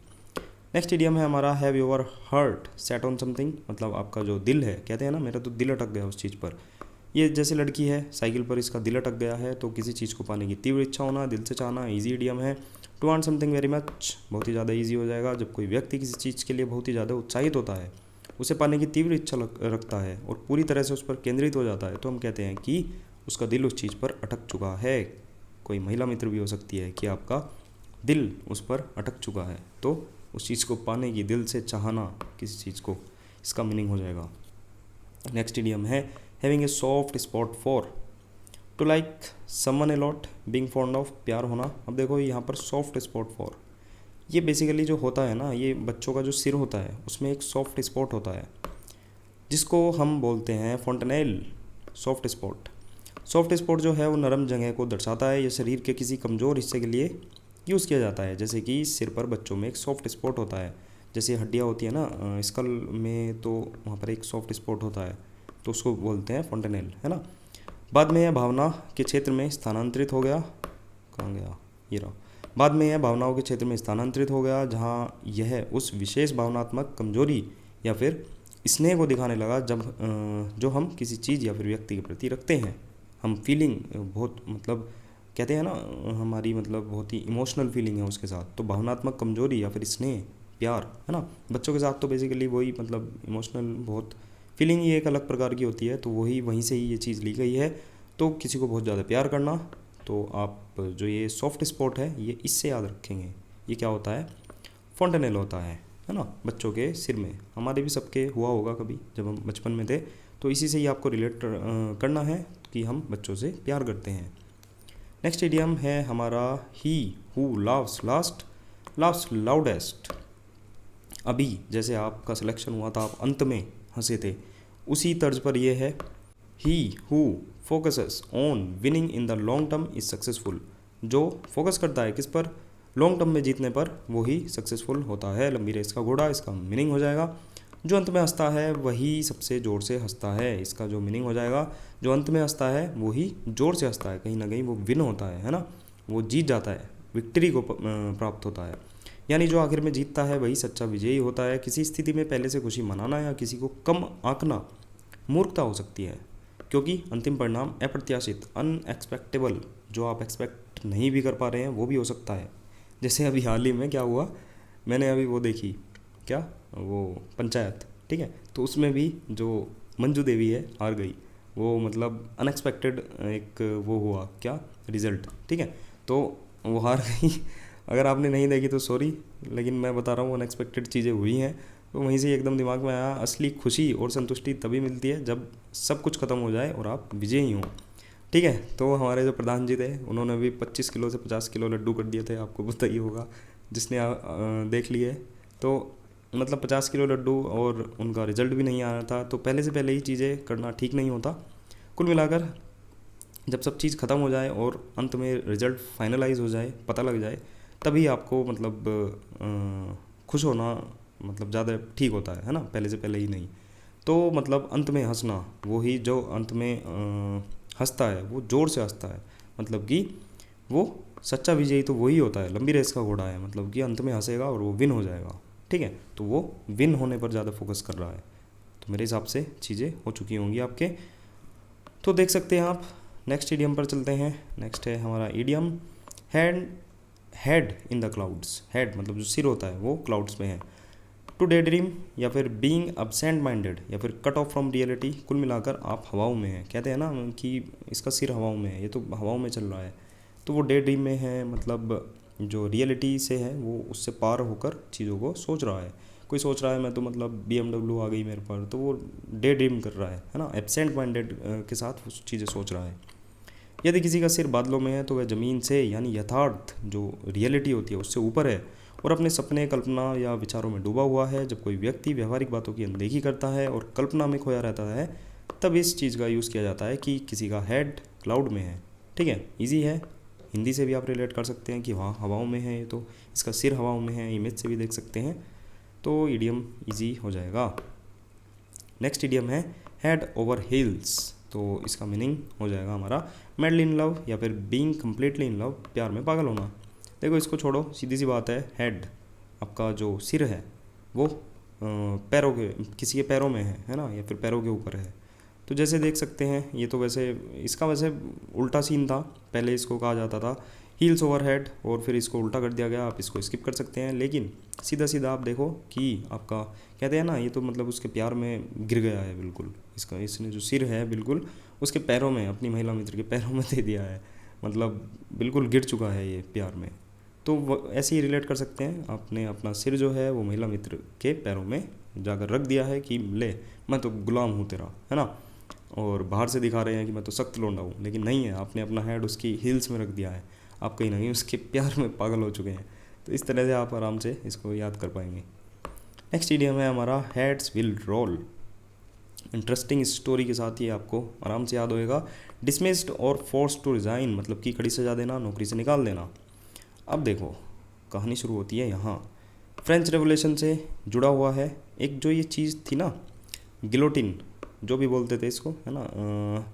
नेक्स्ट इडियम है हमारा have your heart set on something, मतलब आपका जो दिल है, कहते हैं ना मेरा तो दिल अटक गया उस चीज़ पर। ये जैसे लड़की है साइकिल पर, इसका दिल अटक गया है, तो किसी चीज़ को पाने की तीव्र इच्छा होना, दिल से चाहना, ईजी इडियम है। To want something very much, बहुत ही ज़्यादा ईजी हो जाएगा। जब कोई व्यक्ति किसी चीज़ के लिए बहुत ही ज़्यादा उत्साहित होता है, उसे पाने की तीव्र इच्छा रखता है और पूरी तरह से उस पर केंद्रित हो जाता है, तो हम कहते हैं कि उसका दिल उस चीज़ पर अटक चुका है। कोई महिला मित्र भी हो सकती है कि आपका दिल उस पर अटक चुका है, तो उस चीज़ को पाने की दिल से चाहना किसी चीज़ को, इसका मीनिंग हो जाएगा। नेक्स्ट इडियम है having a soft spot for, to like someone a lot, being fond of, प्यार होना। अब देखो यहाँ पर सॉफ्ट स्पॉट फॉर, ये बेसिकली जो होता है ना, ये बच्चों का जो सिर होता है उसमें एक सॉफ्ट स्पॉट होता है जिसको हम बोलते हैं फोंटेनेल सॉफ्ट स्पॉट। सॉफ्ट स्पॉट जो है वो नरम जगह को दर्शाता है, ये शरीर के किसी कमज़ोर हिस्से के लिए यूज़ किया जाता है। जैसे कि सिर पर बच्चों में एक सॉफ्ट स्पॉट होता है, जैसे हड्डियाँ होती है ना स्कल में, तो वहाँ पर एक सॉफ्ट स्पॉट होता है, तो उसको बोलते हैं फोंटेनेल, है ना। बाद में यह भावना के क्षेत्र में स्थानांतरित हो गया, कहाँ गया, ये रहा। बाद में यह भावनाओं के क्षेत्र में स्थानांतरित हो गया जहाँ यह उस विशेष भावनात्मक कमजोरी या फिर स्नेह को दिखाने लगा जब जो हम किसी चीज़ या फिर व्यक्ति के प्रति रखते हैं। हम फीलिंग बहुत मतलब कहते हैं ना, हमारी मतलब बहुत ही इमोशनल फीलिंग है उसके साथ, तो भावनात्मक कमजोरी या फिर स्नेह, प्यार, है ना। बच्चों के साथ तो बेसिकली वही मतलब इमोशनल बहुत फीलिंग ही एक अलग प्रकार की होती है, तो वहीं से ही ये चीज़ ली गई है। तो किसी को बहुत ज़्यादा प्यार करना, तो आप जो ये सॉफ्ट स्पॉट है ये इससे याद रखेंगे। ये क्या होता है, फोंटेनेल होता है ना, बच्चों के सिर में। हमारे भी सबके हुआ होगा कभी जब हम बचपन में थे, तो इसी से ही आपको रिलेट करना है कि हम बच्चों से प्यार करते हैं। नेक्स्ट इडियम है हमारा he who loves last loves loudest. अभी जैसे आपका सिलेक्शन हुआ था, आप अंत में हंसे थे, उसी तर्ज पर यह है he who focuses on winning in the long term is successful. जो फोकस करता है किस पर, लॉन्ग टर्म में जीतने पर, वो ही सक्सेसफुल होता है। लंबी रेस का घोड़ा, इसका मीनिंग हो जाएगा। जो अंत में हंसता है वही सबसे ज़ोर से हंसता है, इसका जो मीनिंग हो जाएगा। जो अंत में हंसता है वही ज़ोर से हंसता है, कहीं ना कहीं वो विन होता है ना, वो जीत जाता है, विक्ट्री को प्राप्त होता है। यानी जो आखिर में जीतता है वही सच्चा विजयी होता है। किसी स्थिति में पहले से खुशी मनाना या किसी को कम आंकना मूर्खता हो सकती है, क्योंकि अंतिम परिणाम अप्रत्याशित, अनएक्सपेक्टेबल, जो आप एक्सपेक्ट नहीं भी कर पा रहे हैं वो भी हो सकता है। जैसे अभी हाल ही में क्या हुआ, मैंने अभी वो देखी, क्या वो पंचायत, ठीक है, तो उसमें भी जो मंजू देवी है हार गई, वो मतलब अनएक्सपेक्टेड एक वो हुआ क्या रिज़ल्ट, ठीक है, तो वो हार गई। अगर आपने नहीं देखी तो सॉरी, लेकिन मैं बता रहा हूँ अनएक्सपेक्टेड चीज़ें हुई हैं, तो वहीं से एकदम दिमाग में आया, असली खुशी और संतुष्टि तभी मिलती है जब सब कुछ खत्म हो जाए और आप विजयी हों। ठीक है, तो हमारे जो प्रधान जी थे उन्होंने भी 25 किलो से 50 किलो लड्डू कर दिए थे, आपको पता ही होगा जिसने देख लिए। तो मतलब 50 किलो लड्डू और उनका रिजल्ट भी नहीं आ रहा था, तो पहले से पहले ही चीज़ें करना ठीक नहीं होता। कुल मिलाकर जब सब चीज़ ख़त्म हो जाए और अंत में रिजल्ट फाइनलाइज हो जाए, पता लग जाए, तभी आपको मतलब खुश होना मतलब ज़्यादा ठीक होता है ना, पहले से पहले ही नहीं। तो मतलब अंत में हंसना, वो ही जो अंत में हंसता है वो ज़ोर से हंसता है, मतलब कि वो सच्चा विजयी तो वही होता है, लंबी रेस का घोड़ा है, मतलब कि अंत में हंसेगा और वो विन हो जाएगा। ठीक है, तो वो विन होने पर ज़्यादा फोकस कर रहा है। तो मेरे हिसाब से चीज़ें हो चुकी होंगी आपके, तो देख सकते हैं आप। नेक्स्ट ईडियम पर चलते हैं। नेक्स्ट है हमारा idiom head in the clouds. Head मतलब जो सिर होता है वो क्लाउड्स में है। टू डे ड्रीम या फिर बीइंग अब्सेंट माइंडेड या फिर कट ऑफ फ्रॉम रियलिटी, कुल मिलाकर आप हवाओं में हैं। कहते हैं ना कि इसका सिर हवाओं में है, ये तो हवाओं में चल रहा है, तो वो डे ड्रीम में है, मतलब जो रियलिटी से है वो उससे पार होकर चीज़ों को सोच रहा है। कोई सोच रहा है मैं तो मतलब BMW आ गई मेरे पर, तो वो डे ड्रीम कर रहा है ना, एब्सेंट माइंडेड के साथ वो चीज़ें सोच रहा है। यदि किसी का सिर बादलों में है तो वह ज़मीन से यानी यथार्थ जो रियलिटी होती है उससे ऊपर है और अपने सपने, कल्पना या विचारों में डूबा हुआ है। जब कोई व्यक्ति व्यवहारिक बातों की अनदेखी करता है और कल्पना में खोया रहता है, तब इस चीज़ का यूज़ किया जाता है कि किसी का हेड क्लाउड में है। ठीक है, इजी है, हिंदी से भी आप रिलेट कर सकते हैं कि वहाँ हवाओं में है, ये तो इसका सिर हवाओं में है, इमेज से भी देख सकते हैं, तो इडियम इजी हो जाएगा। नेक्स्ट इडियम है हेड ओवर हील्स, तो इसका मीनिंग हो जाएगा हमारा मैडली इन लव या फिर बीइंग कम्प्लीटली इन लव, प्यार में पागल होना। देखो इसको छोड़ो, सीधी सी बात है, हेड आपका जो सिर है वो पैरों के, किसी के पैरों में है ना, या फिर पैरों के ऊपर है। तो जैसे देख सकते हैं, ये तो वैसे इसका वैसे उल्टा सीन था, पहले इसको कहा जाता था हील्स ओवर हेड और फिर इसको उल्टा कर दिया गया, आप इसको स्किप कर सकते हैं। लेकिन सीधा सीधा आप देखो कि आपका कहते हैं ना, ये तो मतलब उसके प्यार में गिर गया है बिल्कुल, इसका इसने जो सिर है बिल्कुल उसके पैरों में, अपनी महिला मित्र के पैरों में दे दिया है, मतलब बिल्कुल गिर चुका है ये प्यार में। तो ऐसे ही रिलेट कर सकते हैं, आपने अपना सिर जो है वो महिला मित्र के पैरों में जाकर रख दिया है कि ले मैं तो गुलाम हूँ तेरा, है ना। और बाहर से दिखा रहे हैं कि मैं तो सख्त लौंडा हूँ, लेकिन नहीं है, आपने अपना हेड उसकी हील्स में रख दिया है, आप कहीं ना कहीं उसके प्यार में पागल हो चुके हैं। तो इस तरह से आप आराम से इसको याद कर पाएंगे। नेक्स्ट इडियम है हमारा heads will roll. Interesting story के साथ ये आपको आराम से याद होएगा। डिसमिस्ड और फोर्स टू रिज़ाइन मतलब कि कड़ी सजा देना, नौकरी से निकाल देना। अब देखो कहानी शुरू होती है यहाँ, फ्रेंच रेवोल्यूशन से जुड़ा हुआ है। एक जो ये चीज़ थी ना, गिलोटिन जो भी बोलते थे इसको, है ना,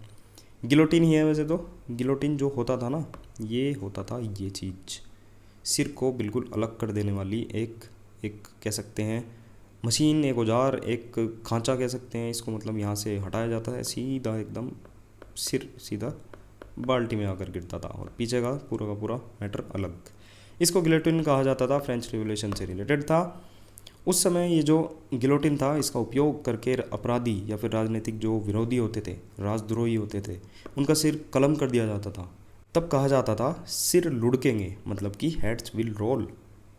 गिलोटिन ही है वैसे तो। गिलोटिन जो होता था ना, ये होता था ये चीज़, सिर को बिल्कुल अलग कर देने वाली एक एक कह सकते हैं मशीन, एक औजार, एक खांचा कह सकते हैं इसको। मतलब यहाँ से हटाया जाता है सीधा, एकदम सिर सीधा बाल्टी में आकर गिरता था और पीछे का पूरा मैटर अलग। इसको गिलोटिन कहा जाता था, फ्रेंच रिवोल्यूशन से रिलेटेड था। उस समय ये जो गिलोटिन था, इसका उपयोग करके अपराधी या फिर राजनीतिक जो विरोधी होते थे, राजद्रोही होते थे, उनका सिर कलम कर दिया जाता था। तब कहा जाता था सिर लुढ़केंगे, मतलब कि हेड्स विल रोल,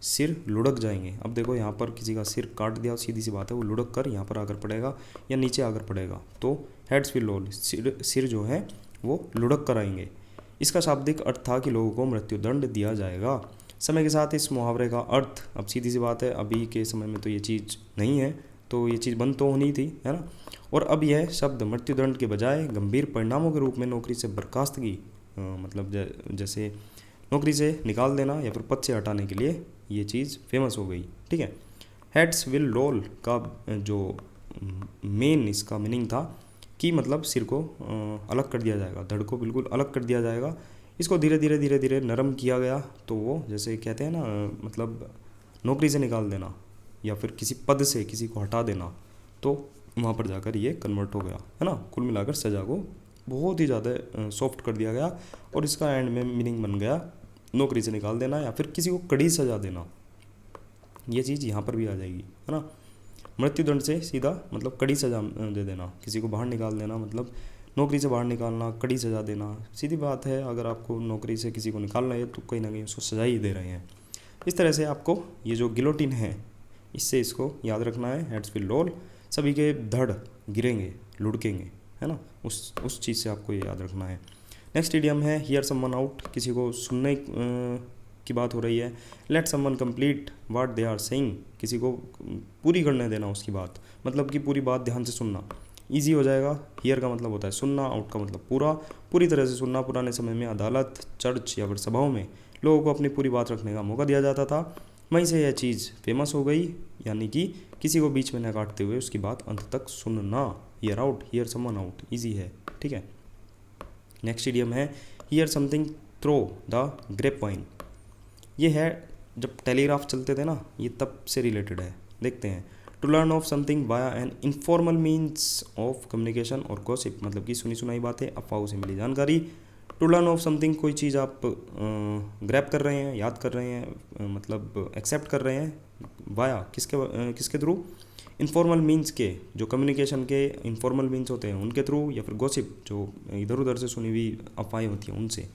सिर लुढ़क जाएंगे। अब देखो यहाँ पर किसी का सिर काट दिया, सीधी सी बात है वो लुढ़क कर यहाँ पर आकर पड़ेगा या नीचे आकर पड़ेगा, तो हेड्स विल रोल, सिर जो है वो लुढ़क कर आएंगे। इसका शाब्दिक अर्थ था कि लोगों को मृत्युदंड दिया जाएगा। समय के साथ इस मुहावरे का अर्थ, अब सीधी सी बात है अभी के समय में तो ये चीज़ नहीं है, तो ये चीज़ बंद तो होनी थी, है ना। और अब यह शब्द मृत्युदंड के बजाय गंभीर परिणामों के रूप में नौकरी से बर्खास्तगी, मतलब जैसे नौकरी से निकाल देना या फिर पद से हटाने के लिए ये चीज़ फेमस हो गई। ठीक है, हेड्स विल रोल का जो मेन इसका मीनिंग था कि मतलब सिर को अलग कर दिया जाएगा, धड़ को बिल्कुल अलग कर दिया जाएगा। इसको धीरे धीरे नरम किया गया, तो वो जैसे कहते हैं ना, मतलब नौकरी से निकाल देना या फिर किसी पद से किसी को हटा देना, तो वहाँ पर जाकर ये कन्वर्ट हो गया, है ना। कुल मिलाकर सज़ा को बहुत ही ज़्यादा सॉफ्ट कर दिया गया और इसका एंड में मीनिंग बन गया नौकरी से निकाल देना या फिर किसी को कड़ी सज़ा देना। ये चीज़ यहाँ पर भी आ जाएगी, है ना। मृत्युदंड से सीधा मतलब कड़ी सज़ा दे देना, किसी को बाहर निकाल देना, मतलब नौकरी से बाहर निकालना, कड़ी सज़ा देना। सीधी बात है, अगर आपको नौकरी से किसी को निकालना है तो कहीं ना कहीं उसको सज़ा ही दे रहे हैं। इस तरह से आपको ये जो गिलोटिन है, इससे इसको याद रखना है, हेड्स विल रोल, सभी के धड़ गिरेंगे, लुढ़केंगे, है ना, उस चीज़ से आपको ये याद रखना है। नेक्स्ट इडियम है हियर समवन आउट, किसी को की बात हो रही है। Let someone complete what they are saying, किसी को पूरी करने देना उसकी बात, मतलब कि पूरी बात ध्यान से सुनना। ईजी हो जाएगा। हियर का मतलब होता है सुनना, आउट का मतलब पूरा, पूरी तरह से सुनना। पुराने समय में अदालत, चर्च या फिर सभाओं में लोगों को अपनी पूरी बात रखने का मौका दिया जाता था। वहीं से यह चीज़ फेमस हो गई, यानी कि किसी को बीच में न काटते हुए उसकी बात अंत तक सुनना। Hear out, hear someone out, easy है, ठीक है। नेक्स्ट इडियम है hear something through the grapevine. ये है जब टेलीग्राफ चलते थे ना, ये तब से रिलेटेड है। देखते हैं। To learn of something via an informal means of communication और गॉसिप, मतलब कि सुनी सुनाई बातें, अफवाहों से मिली जानकारी। टू लर्न ऑफ समथिंग, कोई चीज़ आप ग्रैब कर रहे हैं, याद कर रहे हैं, मतलब एक्सेप्ट कर रहे हैं। वाया किसके थ्रू? इनफॉर्मल मीन्स के, जो कम्युनिकेशन के इनफॉर्मल मीन्स होते हैं उनके थ्रू, या फिर गॉसिप जो इधर उधर से सुनी हुई अफवाहें होती हैं उनसे।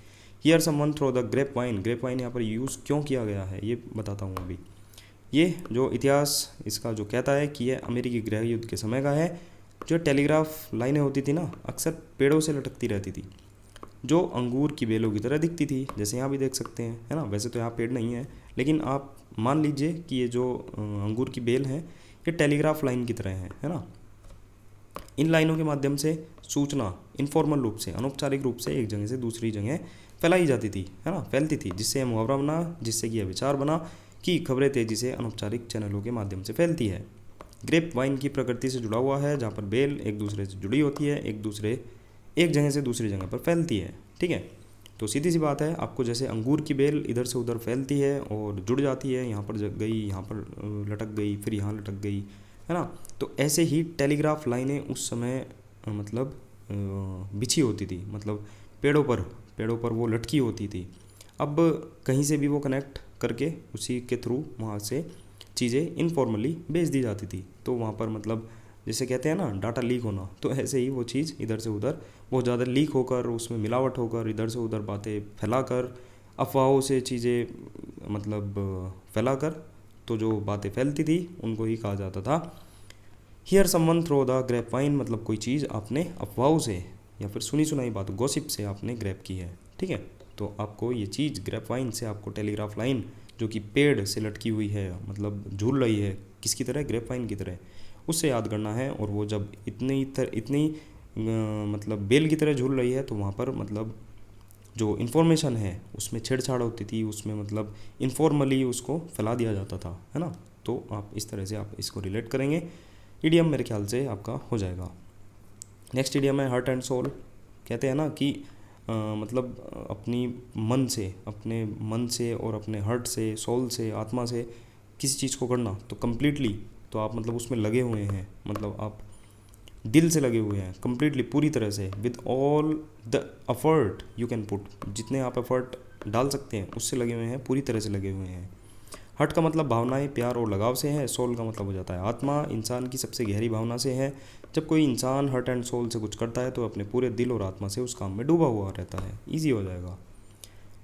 Hear someone through the grapevine. Grapevine यहाँ पर यूज़ क्यों किया गया है ये बताता हूँ अभी। ये जो इतिहास इसका जो कहता है कि यह अमेरिकी गृह युद्ध के समय का है। जो टेलीग्राफ लाइनें होती थी ना, अक्सर पेड़ों से लटकती रहती थी, जो अंगूर की बेलों की तरह दिखती थी, जैसे यहाँ भी देख सकते हैं, है ना। वैसे तो यहाँ पेड़ नहीं है, लेकिन आप मान लीजिए कि ये जो अंगूर की बेल है ये टेलीग्राफ लाइन की तरह है ना। इन लाइनों के माध्यम से सूचना इनफॉर्मल रूप से, अनौपचारिक रूप से एक जगह से दूसरी जगह फैलाई जाती थी, है ना, फैलती थी, जिससे यह मुहावरा बना, जिससे कि यह विचार बना कि खबरें तेज़ी से अनौपचारिक चैनलों के माध्यम से फैलती है। ग्रेप वाइन की प्रकृति से जुड़ा हुआ है, जहाँ पर बेल एक दूसरे से जुड़ी होती है, एक जगह से दूसरी जगह पर फैलती है, ठीक है। तो सीधी सी बात है, आपको जैसे अंगूर की बेल इधर से उधर फैलती है और जुड़ जाती है, यहाँ पर गई, यहाँ पर लटक गई, फिर यहाँ लटक गई, है ना। तो ऐसे ही टेलीग्राफ लाइनें उस समय मतलब बिछी होती थी, मतलब पेड़ों पर वो लटकी होती थी। अब कहीं से भी वो कनेक्ट करके उसी के थ्रू वहाँ से चीज़ें इनफॉर्मली भेज दी जाती थी। तो वहाँ पर मतलब जैसे कहते हैं ना डाटा लीक होना, तो ऐसे ही वो चीज़ इधर से उधर बहुत ज़्यादा लीक होकर, उसमें मिलावट होकर, इधर से उधर बातें फैलाकर, अफवाहों से चीज़ें मतलब फैलाकर, तो जो बातें फैलती थी उनको ही कहा जाता था hear someone through the grapevine, मतलब कोई चीज़ आपने अफवाहों से या फिर सुनी सुनाई बात गॉसिप से आपने ग्रैब की है, ठीक है। तो आपको ये चीज़ ग्रेप वाइन से, आपको टेलीग्राफ लाइन जो कि पेड़ से लटकी हुई है, मतलब झूल रही है किसकी तरह, ग्रेप वाइन की तरह, उससे याद करना है। और वो जब इतनी मतलब बेल की तरह झूल रही है, तो वहाँ पर मतलब जो इन्फॉर्मेशन है उसमें छेड़छाड़ होती थी, उसमें मतलब इनफॉर्मली उसको फैला दिया जाता था, है ना। तो आप इस तरह से आप इसको रिलेट करेंगे, इडियम मेरे ख्याल से आपका हो जाएगा। नेक्स्ट इडियम है हार्ट एंड सोल। कहते हैं ना कि मतलब अपने मन से और अपने हार्ट से, सोल से, आत्मा से किसी चीज़ को करना, तो कम्प्लीटली, तो आप मतलब उसमें लगे हुए हैं, मतलब आप दिल से लगे हुए हैं कम्प्लीटली, पूरी तरह से, with all the effort you can put, जितने आप एफर्ट डाल सकते हैं उससे लगे हुए हैं, पूरी तरह से लगे हुए हैं। हार्ट का मतलब भावनाएं, प्यार और लगाव से है। सोल का मतलब हो जाता है आत्मा, इंसान की सबसे गहरी भावना से है। जब कोई इंसान हार्ट एंड सोल से कुछ करता है तो अपने पूरे दिल और आत्मा से उस काम में डूबा हुआ रहता है। ईजी हो जाएगा।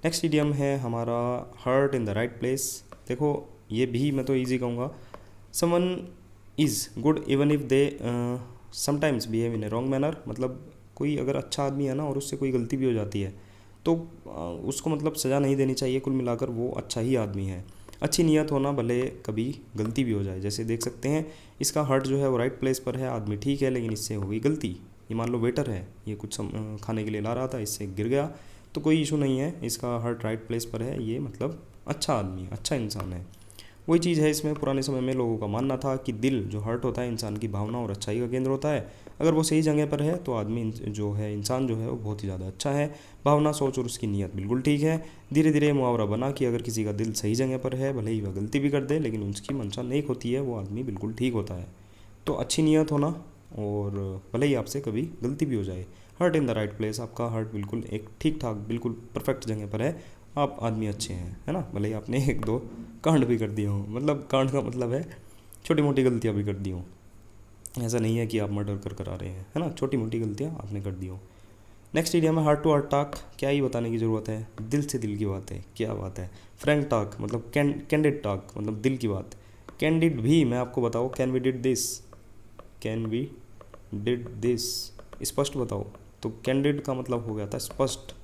नेक्स्ट इडियम है हमारा heart in the right place. देखो ये भी मैं तो ईजी कहूँगा। Someone is good even if they sometimes behave in A wrong manner, मतलब कोई अगर अच्छा आदमी है ना और उससे कोई गलती भी हो जाती है तो उसको मतलब सज़ा नहीं देनी चाहिए, कुल मिलाकर वो अच्छा ही आदमी है। अच्छी नीयत होना, भले कभी गलती भी हो जाए। जैसे देख सकते हैं इसका हार्ट जो है वो राइट प्लेस पर है, आदमी ठीक है, लेकिन इससे हो गई गलती। ये मान लो वेटर है, ये कुछ खाने के लिए ला रहा था, इससे गिर गया, तो कोई इशू नहीं है, इसका हार्ट राइट प्लेस पर है, ये मतलब अच्छा आदमी, अच्छा इंसान है। वही चीज़ है इसमें। पुराने समय में लोगों का मानना था कि दिल जो हार्ट होता है इंसान की भावना और अच्छाई का केंद्र होता है। अगर वो सही जगह पर है तो आदमी जो है, इंसान जो है वो बहुत ही ज़्यादा अच्छा है। भावना, सोच और उसकी नीयत बिल्कुल ठीक है। धीरे धीरे मुहावरा बना कि अगर किसी का दिल सही जगह पर है, भले ही वह गलती भी कर दे, लेकिन उसकी मंशा नेक होती है, वो आदमी बिल्कुल ठीक होता है। तो अच्छी नीयत होना, और भले ही आपसे कभी गलती भी हो जाए। Heart in the right place, आपका हार्ट बिल्कुल एक ठीक ठाक बिल्कुल परफेक्ट जगह पर है, आप आदमी अच्छे हैं, है ना। भले ही आपने एक दो कांड भी कर दिए हों, मतलब कांड का मतलब है छोटी मोटी गलतियाँ भी कर दी हों। ऐसा नहीं है कि आप मर्डर कर आ रहे हैं, है ना, छोटी मोटी गलतियाँ आपने कर दी हों। नेक्स्ट इडियम है हार्ट टू हार्ट टॉक। क्या ही बताने की ज़रूरत है, दिल से दिल की बात है, क्या बात है। फ्रैंक टॉक मतलब कैंडिड टॉक, मतलब दिल की बात। कैंडिड भी मैं आपको बताऊँ, कैन वी डिड दिस, स्पष्ट बताओ, तो कैंडिड का मतलब हो गया था स्पष्ट।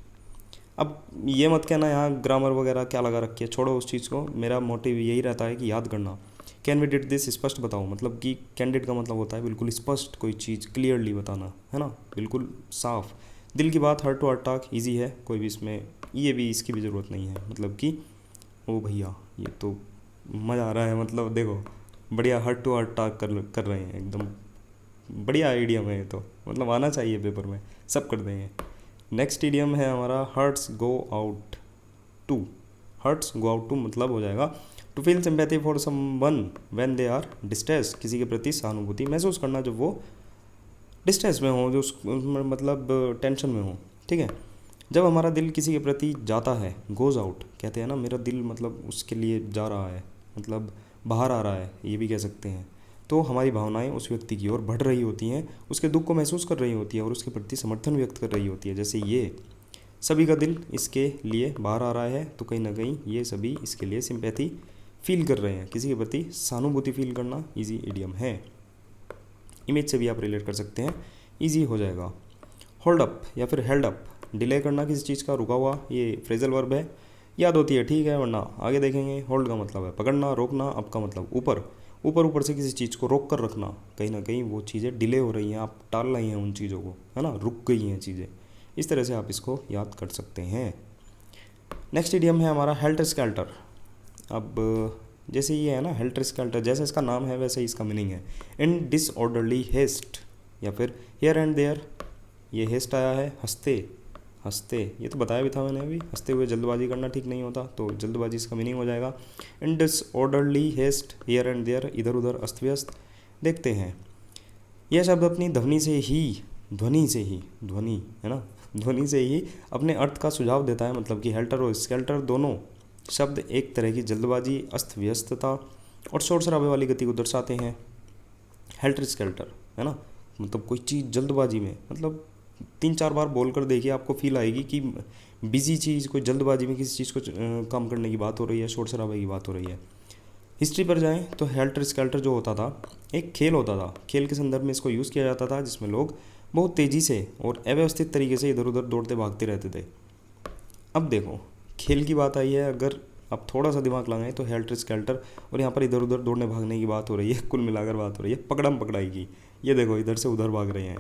अब ये मत कहना यहाँ ग्रामर वगैरह क्या लगा रखी है, छोड़ो उस चीज़ को। मेरा मोटिव यही रहता है कि याद करना। कैन वी डिड दिस, स्पष्ट बताओ, मतलब कि कैंडिड का मतलब होता है बिल्कुल स्पष्ट, कोई चीज़ क्लियरली बताना, है ना, बिल्कुल साफ। दिल की बात, heart to heart talk, easy है, कोई भी इसमें ये भी इसकी भी ज़रूरत नहीं है। मतलब कि ओ भैया ये तो मज़ा आ रहा है, मतलब देखो बढ़िया हर्ट टू हर्ट टॉक कर रहे हैं, एकदम बढ़िया आइडियम है ये तो, मतलब आना चाहिए पेपर में, सब कर देंगे। नेक्स्ट इडियम है हमारा hearts go out to. Hearts go out to मतलब हो जाएगा to feel sympathy for someone when they are distress, किसी के प्रति सहानुभूति महसूस करना जब वो डिस्ट्रेस में हो, जो मतलब टेंशन में हो, ठीक है। जब हमारा दिल किसी के प्रति जाता है, गोज़ आउट कहते हैं ना, मेरा दिल मतलब उसके लिए जा रहा है, मतलब बाहर आ रहा है, ये भी कह सकते हैं। तो हमारी भावनाएं उस व्यक्ति की ओर बढ़ रही होती हैं, उसके दुख को महसूस कर रही होती है और उसके प्रति समर्थन व्यक्त कर रही होती है। जैसे ये सभी का दिल इसके लिए बाहर आ रहा है, तो कहीं ना कहीं ये सभी इसके लिए सिंपैथी फील कर रहे हैं, किसी के प्रति सहानुभूति फील करना इजी इडियम है। इमेज से भी आप रिलेट कर सकते हैं, इजी हो जाएगा। होल्ड अप या फिर हेल्ड अप, डिले करना किसी चीज़ का, रुका हुआ, ये फ्रेजल वर्ब है, याद होती है ठीक है, वरना आगे देखेंगे। होल्ड का मतलब है पकड़ना, रोकना, अप का मतलब ऊपर, ऊपर से किसी चीज़ को रोक कर रखना, कहीं ना कहीं वो चीज़ें डिले हो रही हैं, आप टाल रही हैं उन चीज़ों को, है ना, रुक गई हैं चीज़ें। इस तरह से आप इसको याद कर सकते हैं। नेक्स्ट इडियम है हमारा हेल्टर स्केल्टर। अब जैसे ये है ना हेल्टर स्केल्टर, जैसे इसका नाम है वैसे ही इसका मीनिंग है, इन डिसऑर्डरली हेस्ट, या फिर हियर एंड देयर, ये हेस्ट आया है हंसते हंसते, ये तो बताया भी था मैंने अभी, हंसते हुए जल्दबाजी करना ठीक नहीं होता, तो जल्दबाजी इसका मीनिंग हो जाएगा in disorderly haste, here and there, इधर उधर अस्त व्यस्त। देखते हैं, यह शब्द अपनी ध्वनि से ही, ध्वनि है ना, ध्वनि से ही अपने अर्थ का सुझाव देता है। मतलब कि हेल्टर और स्केल्टर दोनों शब्द एक तरह की जल्दबाजी, अस्त व्यस्तता और शोर शराबे वाली गति को दर्शाते हैं। हेल्टर स्केल्टर है ना, मतलब कोई चीज़ जल्दबाजी में, मतलब 3-4 बार बोल कर देखिए, आपको फील आएगी कि बिजी चीज़, कोई जल्दबाजी में किसी चीज़ को काम करने की बात हो रही है, शोर शराबे की बात हो रही है। हिस्ट्री पर जाएं तो हेल्टर स्केल्टर जो होता था एक खेल होता था, खेल के संदर्भ में इसको यूज़ किया जाता था, जिसमें लोग बहुत तेज़ी से और अव्यवस्थित तरीके से इधर उधर दौड़ते भागते रहते थे। अब देखो खेल की बात आई है, अगर आप थोड़ा सा दिमाग लगाएं तो हेल्टर स्केल्टर, और यहाँ पर इधर उधर दौड़ने भागने की बात हो रही है, कुल मिलाकर बात हो रही है पकड़म पकड़ाई की। ये देखो इधर से उधर भाग रहे हैं।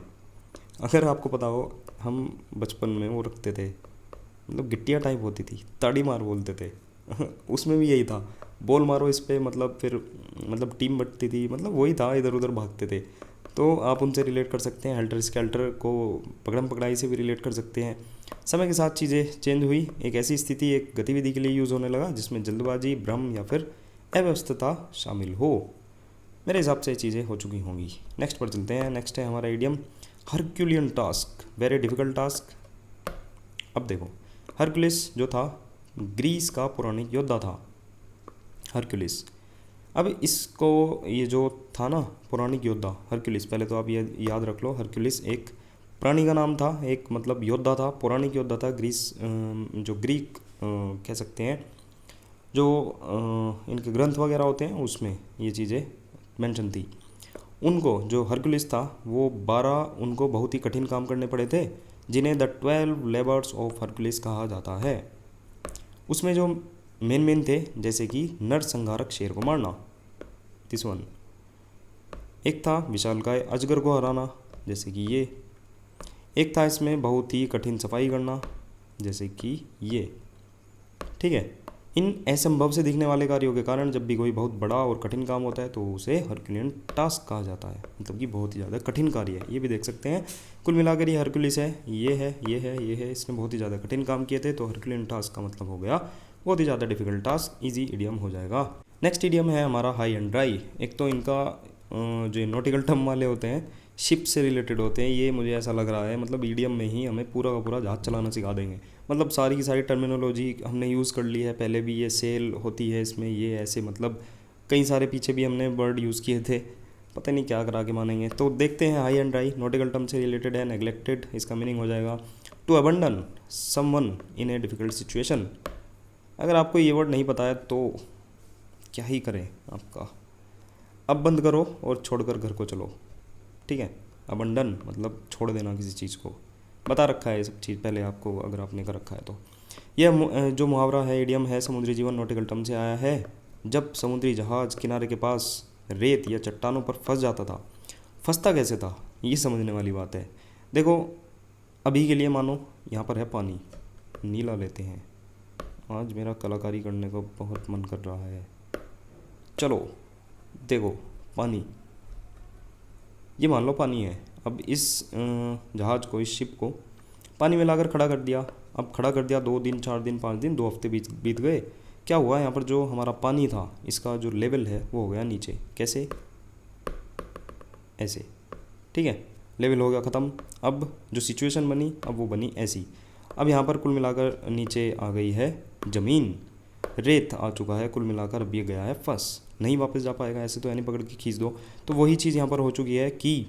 अगर आपको पता हो, हम बचपन में वो रखते थे, मतलब गिट्टिया टाइप होती थी, ताड़ी मार बोलते थे उसमें भी यही था, बॉल मारो इस पर, मतलब फिर मतलब टीम बटती थी, मतलब वही था, इधर उधर भागते थे। तो आप उनसे रिलेट कर सकते हैं, हेल्टर स्केल्टर को पकड़म पकड़ाई से भी रिलेट कर सकते हैं। समय के साथ चीज़ें चेंज हुई, एक ऐसी स्थिति एक गतिविधि के लिए यूज़ होने लगा जिसमें जल्दबाजी, भ्रम या फिर अव्यवस्थता शामिल हो। मेरे हिसाब से चीज़ें हो चुकी होंगी। नेक्स्ट पर चलते हैं। नेक्स्ट है हमारा idiom Herculean task, very difficult task. अब देखो हरक्यूलिस जो था ग्रीस का पौराणिक योद्धा था, हरक्यूलिस। अब इसको ये जो था ना पौराणिक योद्धा हरक्यूलिस, पहले तो आप ये याद रख लो, हरक्यूलिस एक प्राणी का नाम था, एक मतलब योद्धा था, पौराणिक योद्धा था, ग्रीस जो ग्रीक कह सकते हैं, जो इनके ग्रंथ वगैरह होते हैं उसमें ये चीज़ें मेंशन थी। उनको जो हरक्यूलिस था वो 12 उनको बहुत ही कठिन काम करने पड़े थे, जिन्हें द 12 लेबर्स ऑफ हरक्यूलिस कहा जाता है। उसमें जो मेन थे, जैसे कि नरसंहारक शेर को मारना, दिस वन। एक था विशालकाय अजगर को हराना, जैसे कि ये। एक था इसमें बहुत ही कठिन सफाई करना, जैसे कि ये, ठीक है। इन असंभव से दिखने वाले कार्यों के कारण जब भी कोई बहुत बड़ा और कठिन काम होता है तो उसे हरक्यूलियन टास्क कहा जाता है, मतलब कि बहुत ही ज़्यादा कठिन कार्य है, ये भी देख सकते हैं। कुल मिलाकर ये हरक्यूलिस है, ये है, ये है, ये है, इसने बहुत ही ज़्यादा कठिन काम किए थे, तो हरक्यूलियन टास्क का मतलब हो गया बहुत ही ज़्यादा डिफिकल्ट टास्क, ईजी इडियम हो जाएगा। नेक्स्ट इडियम है हमारा हाई एंड ड्राई। एक तो इनका जो नॉटिकल टर्म वाले होते हैं, शिप से रिलेटेड होते हैं, ये मुझे ऐसा लग रहा है मतलब ईडियम में ही हमें पूरा का पूरा जहाज़ चलाना सिखा देंगे, मतलब सारी की सारी टर्मिनोलॉजी हमने यूज़ कर ली है, पहले भी ये सेल होती है इसमें, ये ऐसे मतलब कई सारे पीछे भी हमने वर्ड यूज़ किए थे, पता नहीं क्या करा के मानेंगे। तो देखते हैं high and dry nautical term से रिलेटेड है, नेग्लेक्टेड, इसका मीनिंग हो जाएगा to abandon someone in a difficult situation. अगर आपको ये वर्ड नहीं पता है तो क्या ही करें आपका, अब बंद करो और छोड़कर घर को चलो, ठीक है। अबंडन मतलब छोड़ देना किसी चीज़ को, बता रखा है ये सब चीज़ पहले आपको, अगर आपने कर रखा है तो। यह जो मुहावरा है, इडियम है, समुद्री जीवन नॉटिकल टर्म से आया है। जब समुद्री जहाज किनारे के पास रेत या चट्टानों पर फंस जाता था, फंसता कैसे था, ये समझने वाली बात है। देखो, अभी के लिए मानो यहाँ पर है पानी, नीला लेते हैं। आज मेरा कलाकारी करने को बहुत मन कर रहा है। चलो देखो, पानी, ये मान लो पानी है। अब इस जहाज़ को, इस शिप को पानी में लाकर खड़ा कर दिया। अब खड़ा कर दिया, 2 दिन, 4 दिन, 5 दिन, 2 हफ्ते बीत गए। क्या हुआ, यहाँ पर जो हमारा पानी था, इसका जो लेवल है वो हो गया नीचे। कैसे? ऐसे, ठीक है, लेवल हो गया ख़त्म। अब जो सिचुएशन बनी, अब वो बनी ऐसी। अब यहाँ पर कुल मिलाकर नीचे आ गई है ज़मीन, रेत आ चुका है कुल मिलाकर। अब ये गया है फंस, नहीं वापस जा पाएगा, ऐसे तो यानी पकड़ के खींच दो। तो वही चीज़ यहाँ पर हो चुकी है कि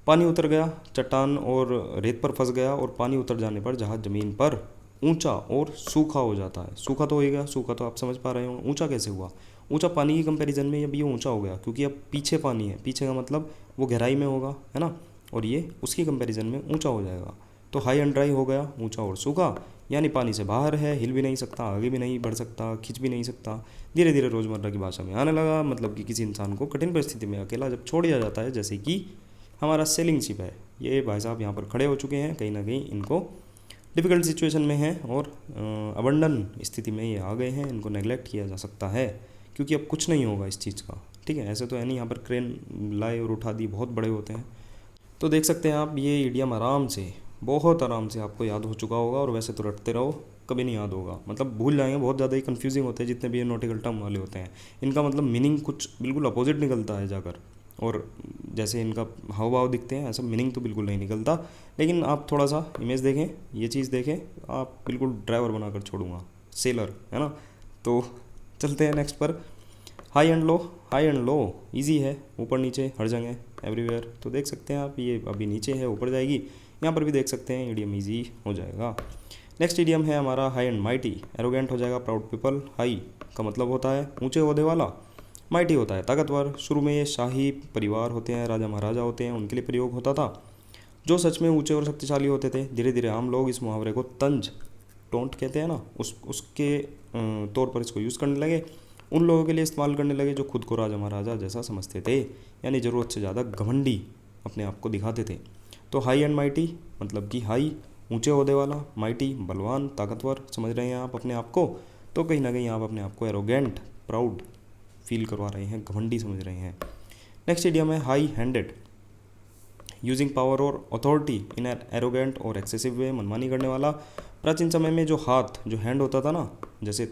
पानी उतर गया, चट्टान और रेत पर फंस गया, और पानी उतर जाने पर जहाज़ ज़मीन पर ऊंचा और सूखा हो जाता है। सूखा तो हो गया, सूखा तो आप समझ पा रहे हो। ऊंचा कैसे हुआ? ऊंचा पानी की कंपैरिजन में अब ये ऊंचा हो गया, क्योंकि अब पीछे पानी है। पीछे का मतलब वो गहराई में होगा, है ना, और ये उसकी कंपैरिजन में ऊंचा हो जाएगा। तो हाई एंड ड्राई हो गया, ऊंचा और सूखा, यानी पानी से बाहर है, हिल भी नहीं सकता, आगे भी नहीं बढ़ सकता, खींच भी नहीं सकता। धीरे धीरे रोज़मर्रा की भाषा में आने लगा, मतलब कि किसी इंसान को कठिन परिस्थिति में अकेला जब छोड़ दिया जाता है, जैसे कि हमारा सेलिंग शिप है। ये भाई साहब यहाँ पर खड़े हो चुके हैं, कहीं ना कहीं इनको डिफ़िकल्ट सिचुएशन में हैं और अबंडन स्थिति में ये आ गए हैं। इनको नेगलेक्ट किया जा सकता है, क्योंकि अब कुछ नहीं होगा इस चीज़ का, ठीक है। ऐसे तो है नहीं, यहाँ पर क्रेन लाए और उठा दी, बहुत बड़े होते हैं। तो देख सकते हैं आप, ये इडियम आराम से, बहुत आराम से आपको याद हो चुका होगा। और वैसे तो रटते रहो, कभी नहीं याद होगा, मतलब भूल जाएंगे। बहुत ज़्यादा ही कन्फ्यूजिंग होते हैं जितने भी ये नॉटिकल टर्म वाले होते हैं। इनका मतलब मीनिंग कुछ बिल्कुल अपोजिट निकलता है जाकर, और जैसे इनका हाव भाव दिखते हैं, ऐसा मीनिंग तो बिल्कुल नहीं निकलता। लेकिन आप थोड़ा सा इमेज देखें, ये चीज़ देखें, आप बिल्कुल ड्राइवर बनाकर छोड़ूंगा, सेलर, है ना। तो चलते हैं नेक्स्ट पर। High and low, high and low easy है, ऊपर नीचे हर जगह, एवरीवेयर। तो देख सकते हैं आप, ये अभी नीचे है, ऊपर जाएगी। यहाँ पर भी देख सकते हैं, इडियम ईजी हो जाएगा। नेक्स्ट इडियम है हमारा हाई एंड माइटी। एरोगेंट हो जाएगा प्राउड पीपल। हाई का मतलब होता है ऊंचे ओहदे वाला, माइटी होता है ताकतवर। शुरू में ये शाही परिवार होते हैं, राजा महाराजा होते हैं, उनके लिए प्रयोग होता था, जो सच में ऊंचे और शक्तिशाली होते थे। धीरे धीरे आम लोग इस मुहावरे को तंज, टोंट कहते हैं ना, उसके तौर पर इसको यूज़ करने लगे। उन लोगों के लिए इस्तेमाल करने लगे जो खुद को राजा महाराजा जैसा समझते थे, यानी ज़रूरत से ज़्यादा घमंडी अपने आप को दिखाते थे। तो हाई एंड माइटी मतलब कि हाई ऊंचे ओहदे वाला, माइटी बलवान ताकतवर समझ रहे हैं आप अपने आप को। तो कहीं ना कहीं आप अपने आप को एरोगेंट, प्राउड फील करवा रहे हैं, घमंडी समझ रहे हैं। नेक्स्ट इडियम है हाई हैंडेड। यूजिंग पावर और अथॉरिटी इन एन एरोगेंट और एक्सेसिव वे, मनमानी करने वाला। प्राचीन समय में जो हाथ, जो हैंड होता था ना, जैसे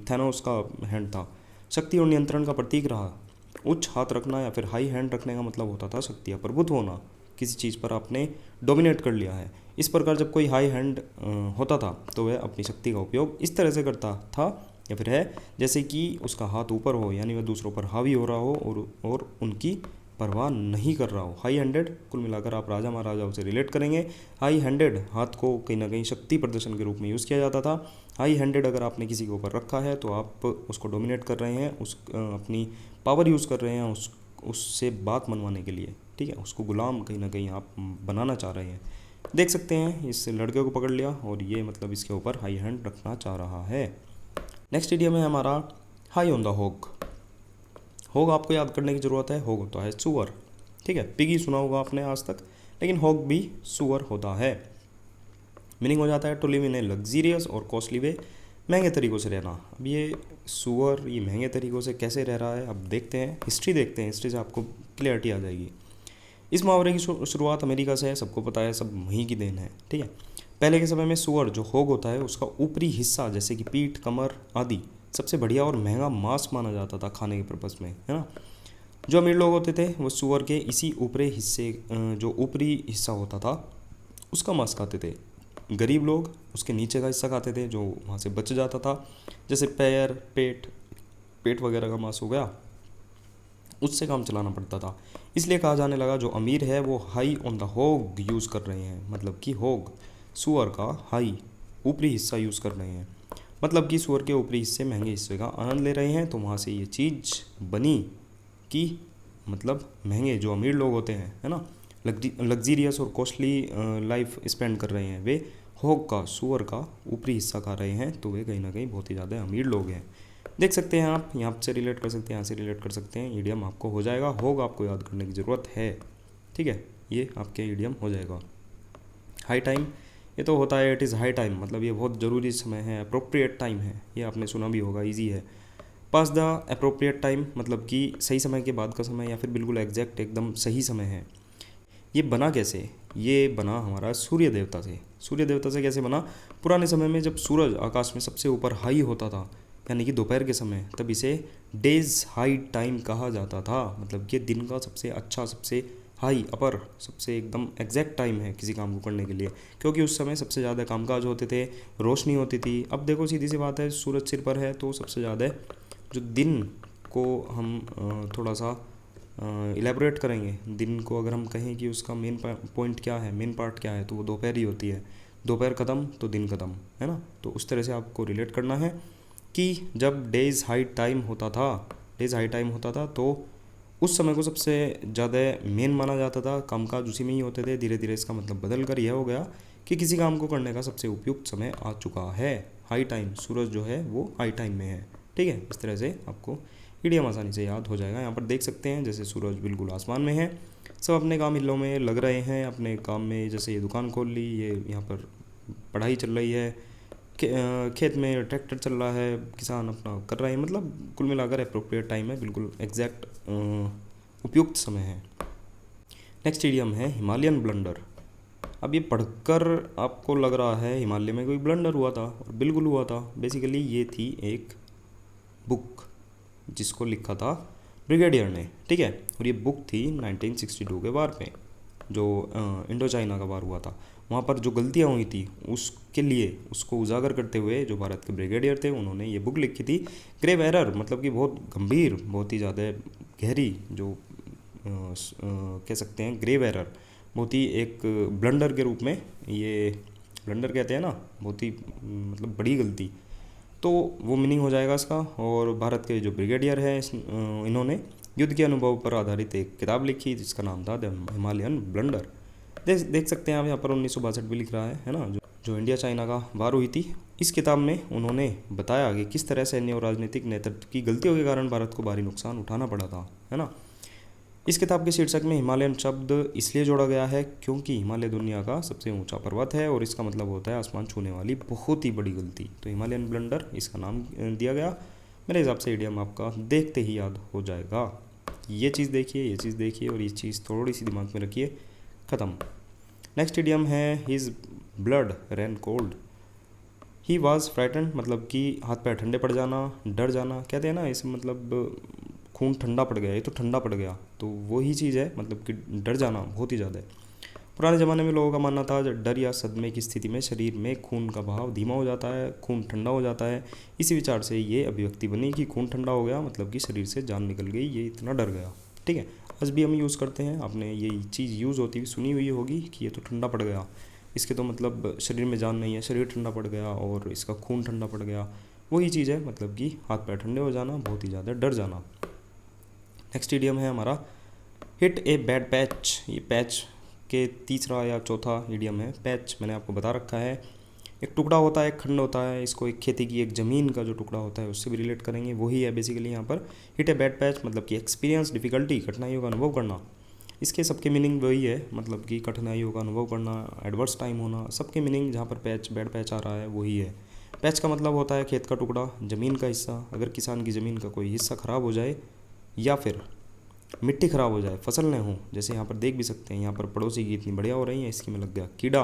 थैनोस का हैंड था, शक्ति और नियंत्रण का प्रतीक रहा। उच्च हाथ रखना या फिर हाई हैंड रखने का मतलब होता था शक्ति या प्रभुत्व होना, किसी चीज़ पर आपने डोमिनेट कर लिया है। इस प्रकार जब कोई हाई हैंड होता था तो वह अपनी शक्ति का उपयोग इस तरह से करता था या फिर है जैसे कि उसका हाथ ऊपर हो, यानी वह दूसरों पर हावी हो रहा हो और उनकी परवाह नहीं कर रहा हो। हाई हैंडेड, कुल मिलाकर आप राजा महाराजाओं से रिलेट करेंगे। हाई हैंडेड हाथ को कहीं ना कहीं शक्ति प्रदर्शन के रूप में यूज़ किया जाता था। हाई हैंडेड अगर आपने किसी के ऊपर रखा है तो आप उसको डोमिनेट कर रहे हैं, अपनी पावर यूज़ कर रहे हैं उससे बात मनवाने के लिए, ठीक है। उसको गुलाम कहीं ना कहीं आप बनाना चाह रहे हैं। देख सकते हैं इस लड़के को पकड़ लिया और ये मतलब इसके ऊपर हाई हैंड रखना चाह रहा है। नेक्स्ट इडियम है हमारा हाई ऑन द होग। होग आपको याद करने की ज़रूरत है। होग होता है सुअर, ठीक है। पिगी सुना होगा आपने आज तक, लेकिन होग भी सुअर होता है। मीनिंग हो जाता है to live in a luxurious और कॉस्टली वे, महंगे तरीक़ों से रहना। अब ये सुअर ये महंगे तरीक़ों से कैसे रह रहा है, अब देखते हैं, हिस्ट्री देखते हैं, हिस्ट्री से आपको क्लियरिटी आ जाएगी। इस मुहावरे की शुरुआत अमेरिका से है, सबको पता है, सब वहीं की देन है, ठीक है। पहले के समय में सुअर जो होग होता है उसका ऊपरी हिस्सा जैसे कि पीठ, कमर आदि सबसे बढ़िया और महंगा मांस माना जाता था खाने के पर्पज़ में, है ना। जो अमीर लोग होते थे वो सुअर के इसी ऊपरी हिस्से, जो ऊपरी हिस्सा होता था उसका मांस खाते थे। गरीब लोग उसके नीचे का हिस्सा खाते थे जो वहाँ से बच जाता था, जैसे पैर, पेट वगैरह का मांस हो गया, उससे काम चलाना पड़ता था। इसलिए कहा जाने लगा जो अमीर है वो हाई ऑन द होग यूज़ कर रहे हैं, मतलब कि होग सुअर का हाई ऊपरी हिस्सा यूज़ कर रहे हैं, मतलब कि सुअर के ऊपरी हिस्से, महंगे हिस्से का आनंद ले रहे हैं। तो वहाँ से ये चीज़ बनी कि मतलब महंगे जो अमीर लोग होते हैं, है ना, लग्जीरियस और कॉस्टली लाइफ स्पेंड कर रहे हैं, वे होग का, सुअर का ऊपरी हिस्सा खा रहे हैं तो वे कहीं ना कहीं बहुत ही ज़्यादा अमीर लोग हैं। देख सकते हैं आप, यहाँ से रिलेट कर सकते हैं, यहाँ से रिलेट कर सकते हैं, ईडियम आपको हो जाएगा। होग आपको याद करने की ज़रूरत है, ठीक है, ये आपके ईडियम हो जाएगा। हाई टाइम, ये तो होता है, इट इज़ हाई टाइम, मतलब ये बहुत ज़रूरी समय है, अप्रोप्रिएट टाइम है, ये आपने सुना भी होगा, ईजी है। पास द अप्रोप्रिएट टाइम मतलब कि सही समय के बाद का समय, या फिर बिल्कुल एग्जैक्ट एकदम सही समय है। ये बना कैसे? ये बना हमारा सूर्य देवता से। सूर्य देवता से कैसे बना? पुराने समय में जब सूरज आकाश में सबसे ऊपर हाई होता था, यानी कि दोपहर के समय, तब इसे डेज हाई टाइम कहा जाता था। मतलब ये दिन का सबसे अच्छा, सबसे हाई, अपर, सबसे एकदम एग्जैक्ट टाइम है किसी काम को करने के लिए, क्योंकि उस समय सबसे ज़्यादा कामकाज होते थे, रोशनी होती थी। अब देखो सीधी सी बात है, सूरज सिर पर है तो सबसे ज़्यादा जो दिन को हम थोड़ा सा इलेबोरेट करेंगे, दिन को अगर हम कहें कि उसका मेन पॉइंट क्या है, मेन पार्ट क्या है, तो वो दोपहर ही होती है। दोपहर ख़त्म तो दिन ख़त्म, है ना। तो उस तरह से आपको रिलेट करना है कि जब डेज हाई टाइम होता था तो उस समय को सबसे ज़्यादा मेन माना जाता था, कामकाज उसी में ही होते थे। धीरे धीरे इसका मतलब बदल कर यह हो गया कि किसी काम को करने का सबसे उपयुक्त समय आ चुका है, हाई टाइम। सूरज जो है वो हाई टाइम में है, ठीक है। इस तरह से आपको ईडियम आसानी से याद हो जाएगा। यहाँ पर देख सकते हैं जैसे सूरज बिल्कुल आसमान में है, सब अपने काम हिल्लों में लग रहे हैं, अपने काम में। जैसे ये दुकान खोल ली, ये यहाँ पर पढ़ाई चल रही है, खेत में ट्रैक्टर चल रहा है, किसान अपना कर रहे हैं। मतलब कुल मिलाकर अप्रोप्रिएट टाइम है, बिल्कुल एग्जैक्ट उपयुक्त समय है। नेक्स्ट ईडियम है हिमालयन ब्लंडर। अब ये पढ़कर आपको लग रहा है हिमालय में कोई ब्लंडर हुआ था, और बिल्कुल हुआ था। बेसिकली ये थी एक बुक जिसको लिखा था ब्रिगेडियर ने, ठीक है। और ये बुक थी 1962 के वार पे, जो इंडो चाइना का वार हुआ था। वहाँ पर जो गलतियाँ हुई थी उसके लिए, उसको उजागर करते हुए जो भारत के ब्रिगेडियर थे, उन्होंने ये बुक लिखी थी। ग्रेव एरर मतलब कि बहुत गंभीर, बहुत ही ज़्यादा गहरी, जो कह सकते हैं ग्रेव एरर, बहुत ही एक ब्लंडर के रूप में, ये ब्लंडर कहते हैं ना, बहुत ही मतलब बड़ी गलती, तो वो मीनिंग हो जाएगा इसका। और भारत के जो ब्रिगेडियर है इन्होंने युद्ध के अनुभव पर आधारित एक किताब लिखी जिसका नाम था द हिमालयन ब्लंडर। देख सकते हैं आप यहाँ पर 1962 भी लिख रहा है ना, जो इंडिया चाइना का वार हुई थी। इस किताब में उन्होंने बताया कि किस तरह सैन्य और राजनीतिक नेतृत्व की गलतियों के कारण भारत को भारी नुकसान उठाना पड़ा था, है ना। इस किताब के शीर्षक में हिमालयन शब्द इसलिए जोड़ा गया है क्योंकि हिमालय दुनिया का सबसे ऊंचा पर्वत है और इसका मतलब होता है आसमान छूने वाली बहुत ही बड़ी गलती। तो हिमालयन ब्लंडर इसका नाम दिया गया। मेरे हिसाब से ईडियम आपका देखते ही याद हो जाएगा। ये चीज़ देखिए, ये चीज़ देखिए, और ये चीज़ थोड़ी सी दिमाग में रखिए, ख़त्म। नेक्स्ट ईडियम है his blood ran cold. He was frightened, मतलब कि हाथ पैर ठंडे पड़ जाना, डर जाना, कहते हैं ना, इसे मतलब खून ठंडा पड़ गया, ये तो ठंडा पड़ गया, तो वही चीज़ है, मतलब कि डर जाना बहुत ही ज़्यादा है। पुराने ज़माने में लोगों का मानना था डर या सदमे की स्थिति में शरीर में खून का बहाव धीमा हो जाता है, खून ठंडा हो जाता है। इसी विचार से ये अभिव्यक्ति बनी कि खून ठंडा हो गया मतलब कि शरीर से जान निकल गई, ये इतना डर गया, ठीक है। आज भी हम यूज़ करते हैं, आपने यही चीज़ यूज़ होती हुई सुनी हुई होगी कि ये तो ठंडा पड़ गया, इसके तो मतलब शरीर में जान नहीं है, शरीर ठंडा पड़ गया और इसका खून ठंडा पड़ गया, वही चीज़ है, मतलब कि हाथ पैर ठंडे हो जाना, बहुत ही ज़्यादा डर जाना। नेक्स्ट ईडियम है हमारा हिट ए बैड पैच। ये पैच के तीसरा या चौथा ईडियम है। पैच मैंने आपको बता रखा है, एक टुकड़ा होता है, एक खंड होता है, इसको एक खेती की एक ज़मीन का जो टुकड़ा होता है उससे भी रिलेट करेंगे, वही है बेसिकली यहाँ पर। हिट ए बैड पैच मतलब कि एक्सपीरियंस डिफ़िकल्टी, कठिनाइयों का अनुभव करना। इसके सबके मीनिंग वही है, मतलब कि कठिनाइयों का अनुभव करना, एडवर्स टाइम होना, सबके मीनिंग जहाँ पर पैच, बैड पैच आ रहा है वही है। पैच का मतलब होता है खेत का टुकड़ा, ज़मीन का हिस्सा। अगर किसान की ज़मीन का कोई हिस्सा ख़राब हो जाए या फिर मिट्टी ख़राब हो जाए, फसल न हो, जैसे यहाँ पर देख भी सकते हैं, यहाँ पर पड़ोसी की इतनी बढ़िया हो रही है, इसकी में लग गया कीड़ा,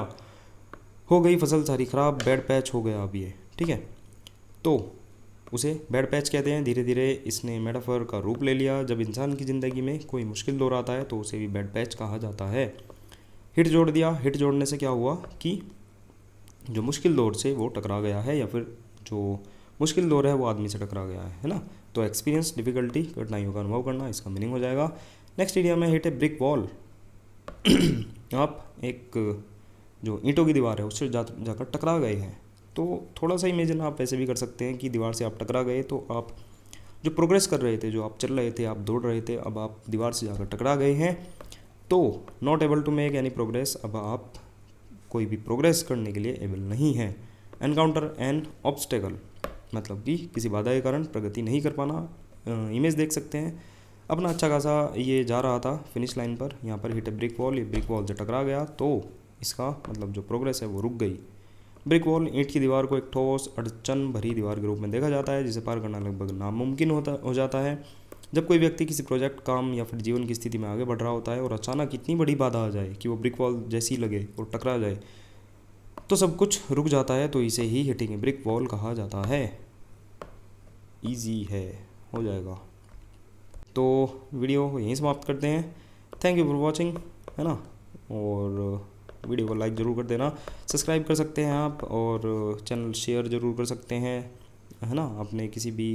हो गई फसल सारी ख़राब, बैड पैच हो गया अब ये, ठीक है। तो उसे बैड पैच कहते हैं। धीरे धीरे इसने मेटाफर का रूप ले लिया। जब इंसान की ज़िंदगी में कोई मुश्किल दौर आता है तो उसे भी बैड पैच कहा जाता है। हिट जोड़ दिया, हिट जोड़ने से क्या हुआ कि जो मुश्किल दौर से वो टकरा गया है, या फिर जो मुश्किल दौर है वो आदमी से टकरा गया है ना। तो एक्सपीरियंस डिफ़िकल्टी, कठिनाइयों का अनुभव करना, इसका मीनिंग हो जाएगा। नेक्स्ट इडियम है हिट ए ब्रिक वॉल। आप एक जो ईंटों की दीवार है उससे जाकर टकरा गए हैं। तो थोड़ा सा इमेजिन आप ऐसे भी कर सकते हैं कि दीवार से आप टकरा गए, तो आप जो प्रोग्रेस कर रहे थे, जो आप चल रहे थे, आप दौड़ रहे थे, अब आप दीवार से जाकर टकरा गए हैं, तो not able to make any progress, अब आप कोई भी प्रोग्रेस करने के लिए एबल नहीं है। एनकाउंटर एन ऑब्स्टेकल मतलब कि किसी बाधा के कारण प्रगति नहीं कर पाना। इमेज देख सकते हैं, अपना अच्छा खासा ये जा रहा था फिनिश लाइन पर, यहाँ पर हिट ए ब्रिक वॉल, ये ब्रिक वॉल से टकरा गया तो इसका मतलब जो प्रोग्रेस है वो रुक गई। ब्रिक वॉल ईंट की दीवार को एक ठोस अड़चन भरी दीवार के रूप में देखा जाता है जिसे पार करना लगभग नामुमकिन हो जाता है। जब कोई व्यक्ति किसी प्रोजेक्ट, काम या फिर जीवन की स्थिति में आगे बढ़ रहा होता है और अचानक इतनी बड़ी बाधा आ जाए कि वो ब्रिक वॉल जैसी लगे और टकरा जाए तो सब कुछ रुक जाता है, तो इसे ही हिटिंग ए ब्रिक वॉल कहा जाता है। ईजी है, हो जाएगा। तो वीडियो को यहीं समाप्त करते हैं। थैंक यू फॉर वॉचिंग, है ना। और वीडियो को लाइक ज़रूर कर देना, सब्सक्राइब कर सकते हैं आप, और चैनल शेयर ज़रूर कर सकते हैं, है ना। अपने किसी भी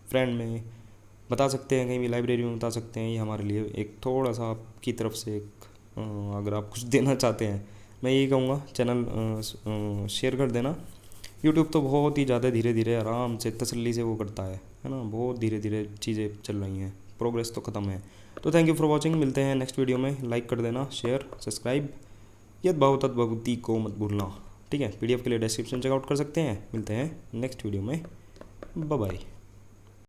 फ्रेंड में बता सकते हैं, कहीं भी लाइब्रेरी में बता सकते हैं। ये हमारे लिए एक थोड़ा सा आपकी तरफ से एक अगर आप कुछ देना चाहते हैं, मैं यही कहूँगा, चैनल शेयर कर देना। यूट्यूब तो बहुत ही ज़्यादा धीरे धीरे आराम से तसल्ली से वो करता है ना। बहुत धीरे धीरे चीज़ें चल रही हैं, प्रोग्रेस तो ख़त्म है। तो थैंक यू फॉर वॉचिंग, मिलते हैं नेक्स्ट वीडियो में। लाइक कर देना, शेयर, सब्सक्राइब, यद भाव तद भगवती को मत भूलना, ठीक है। PDF के लिए डिस्क्रिप्शन चेकआउट कर सकते हैं। मिलते हैं नेक्स्ट वीडियो में, बाय बाय।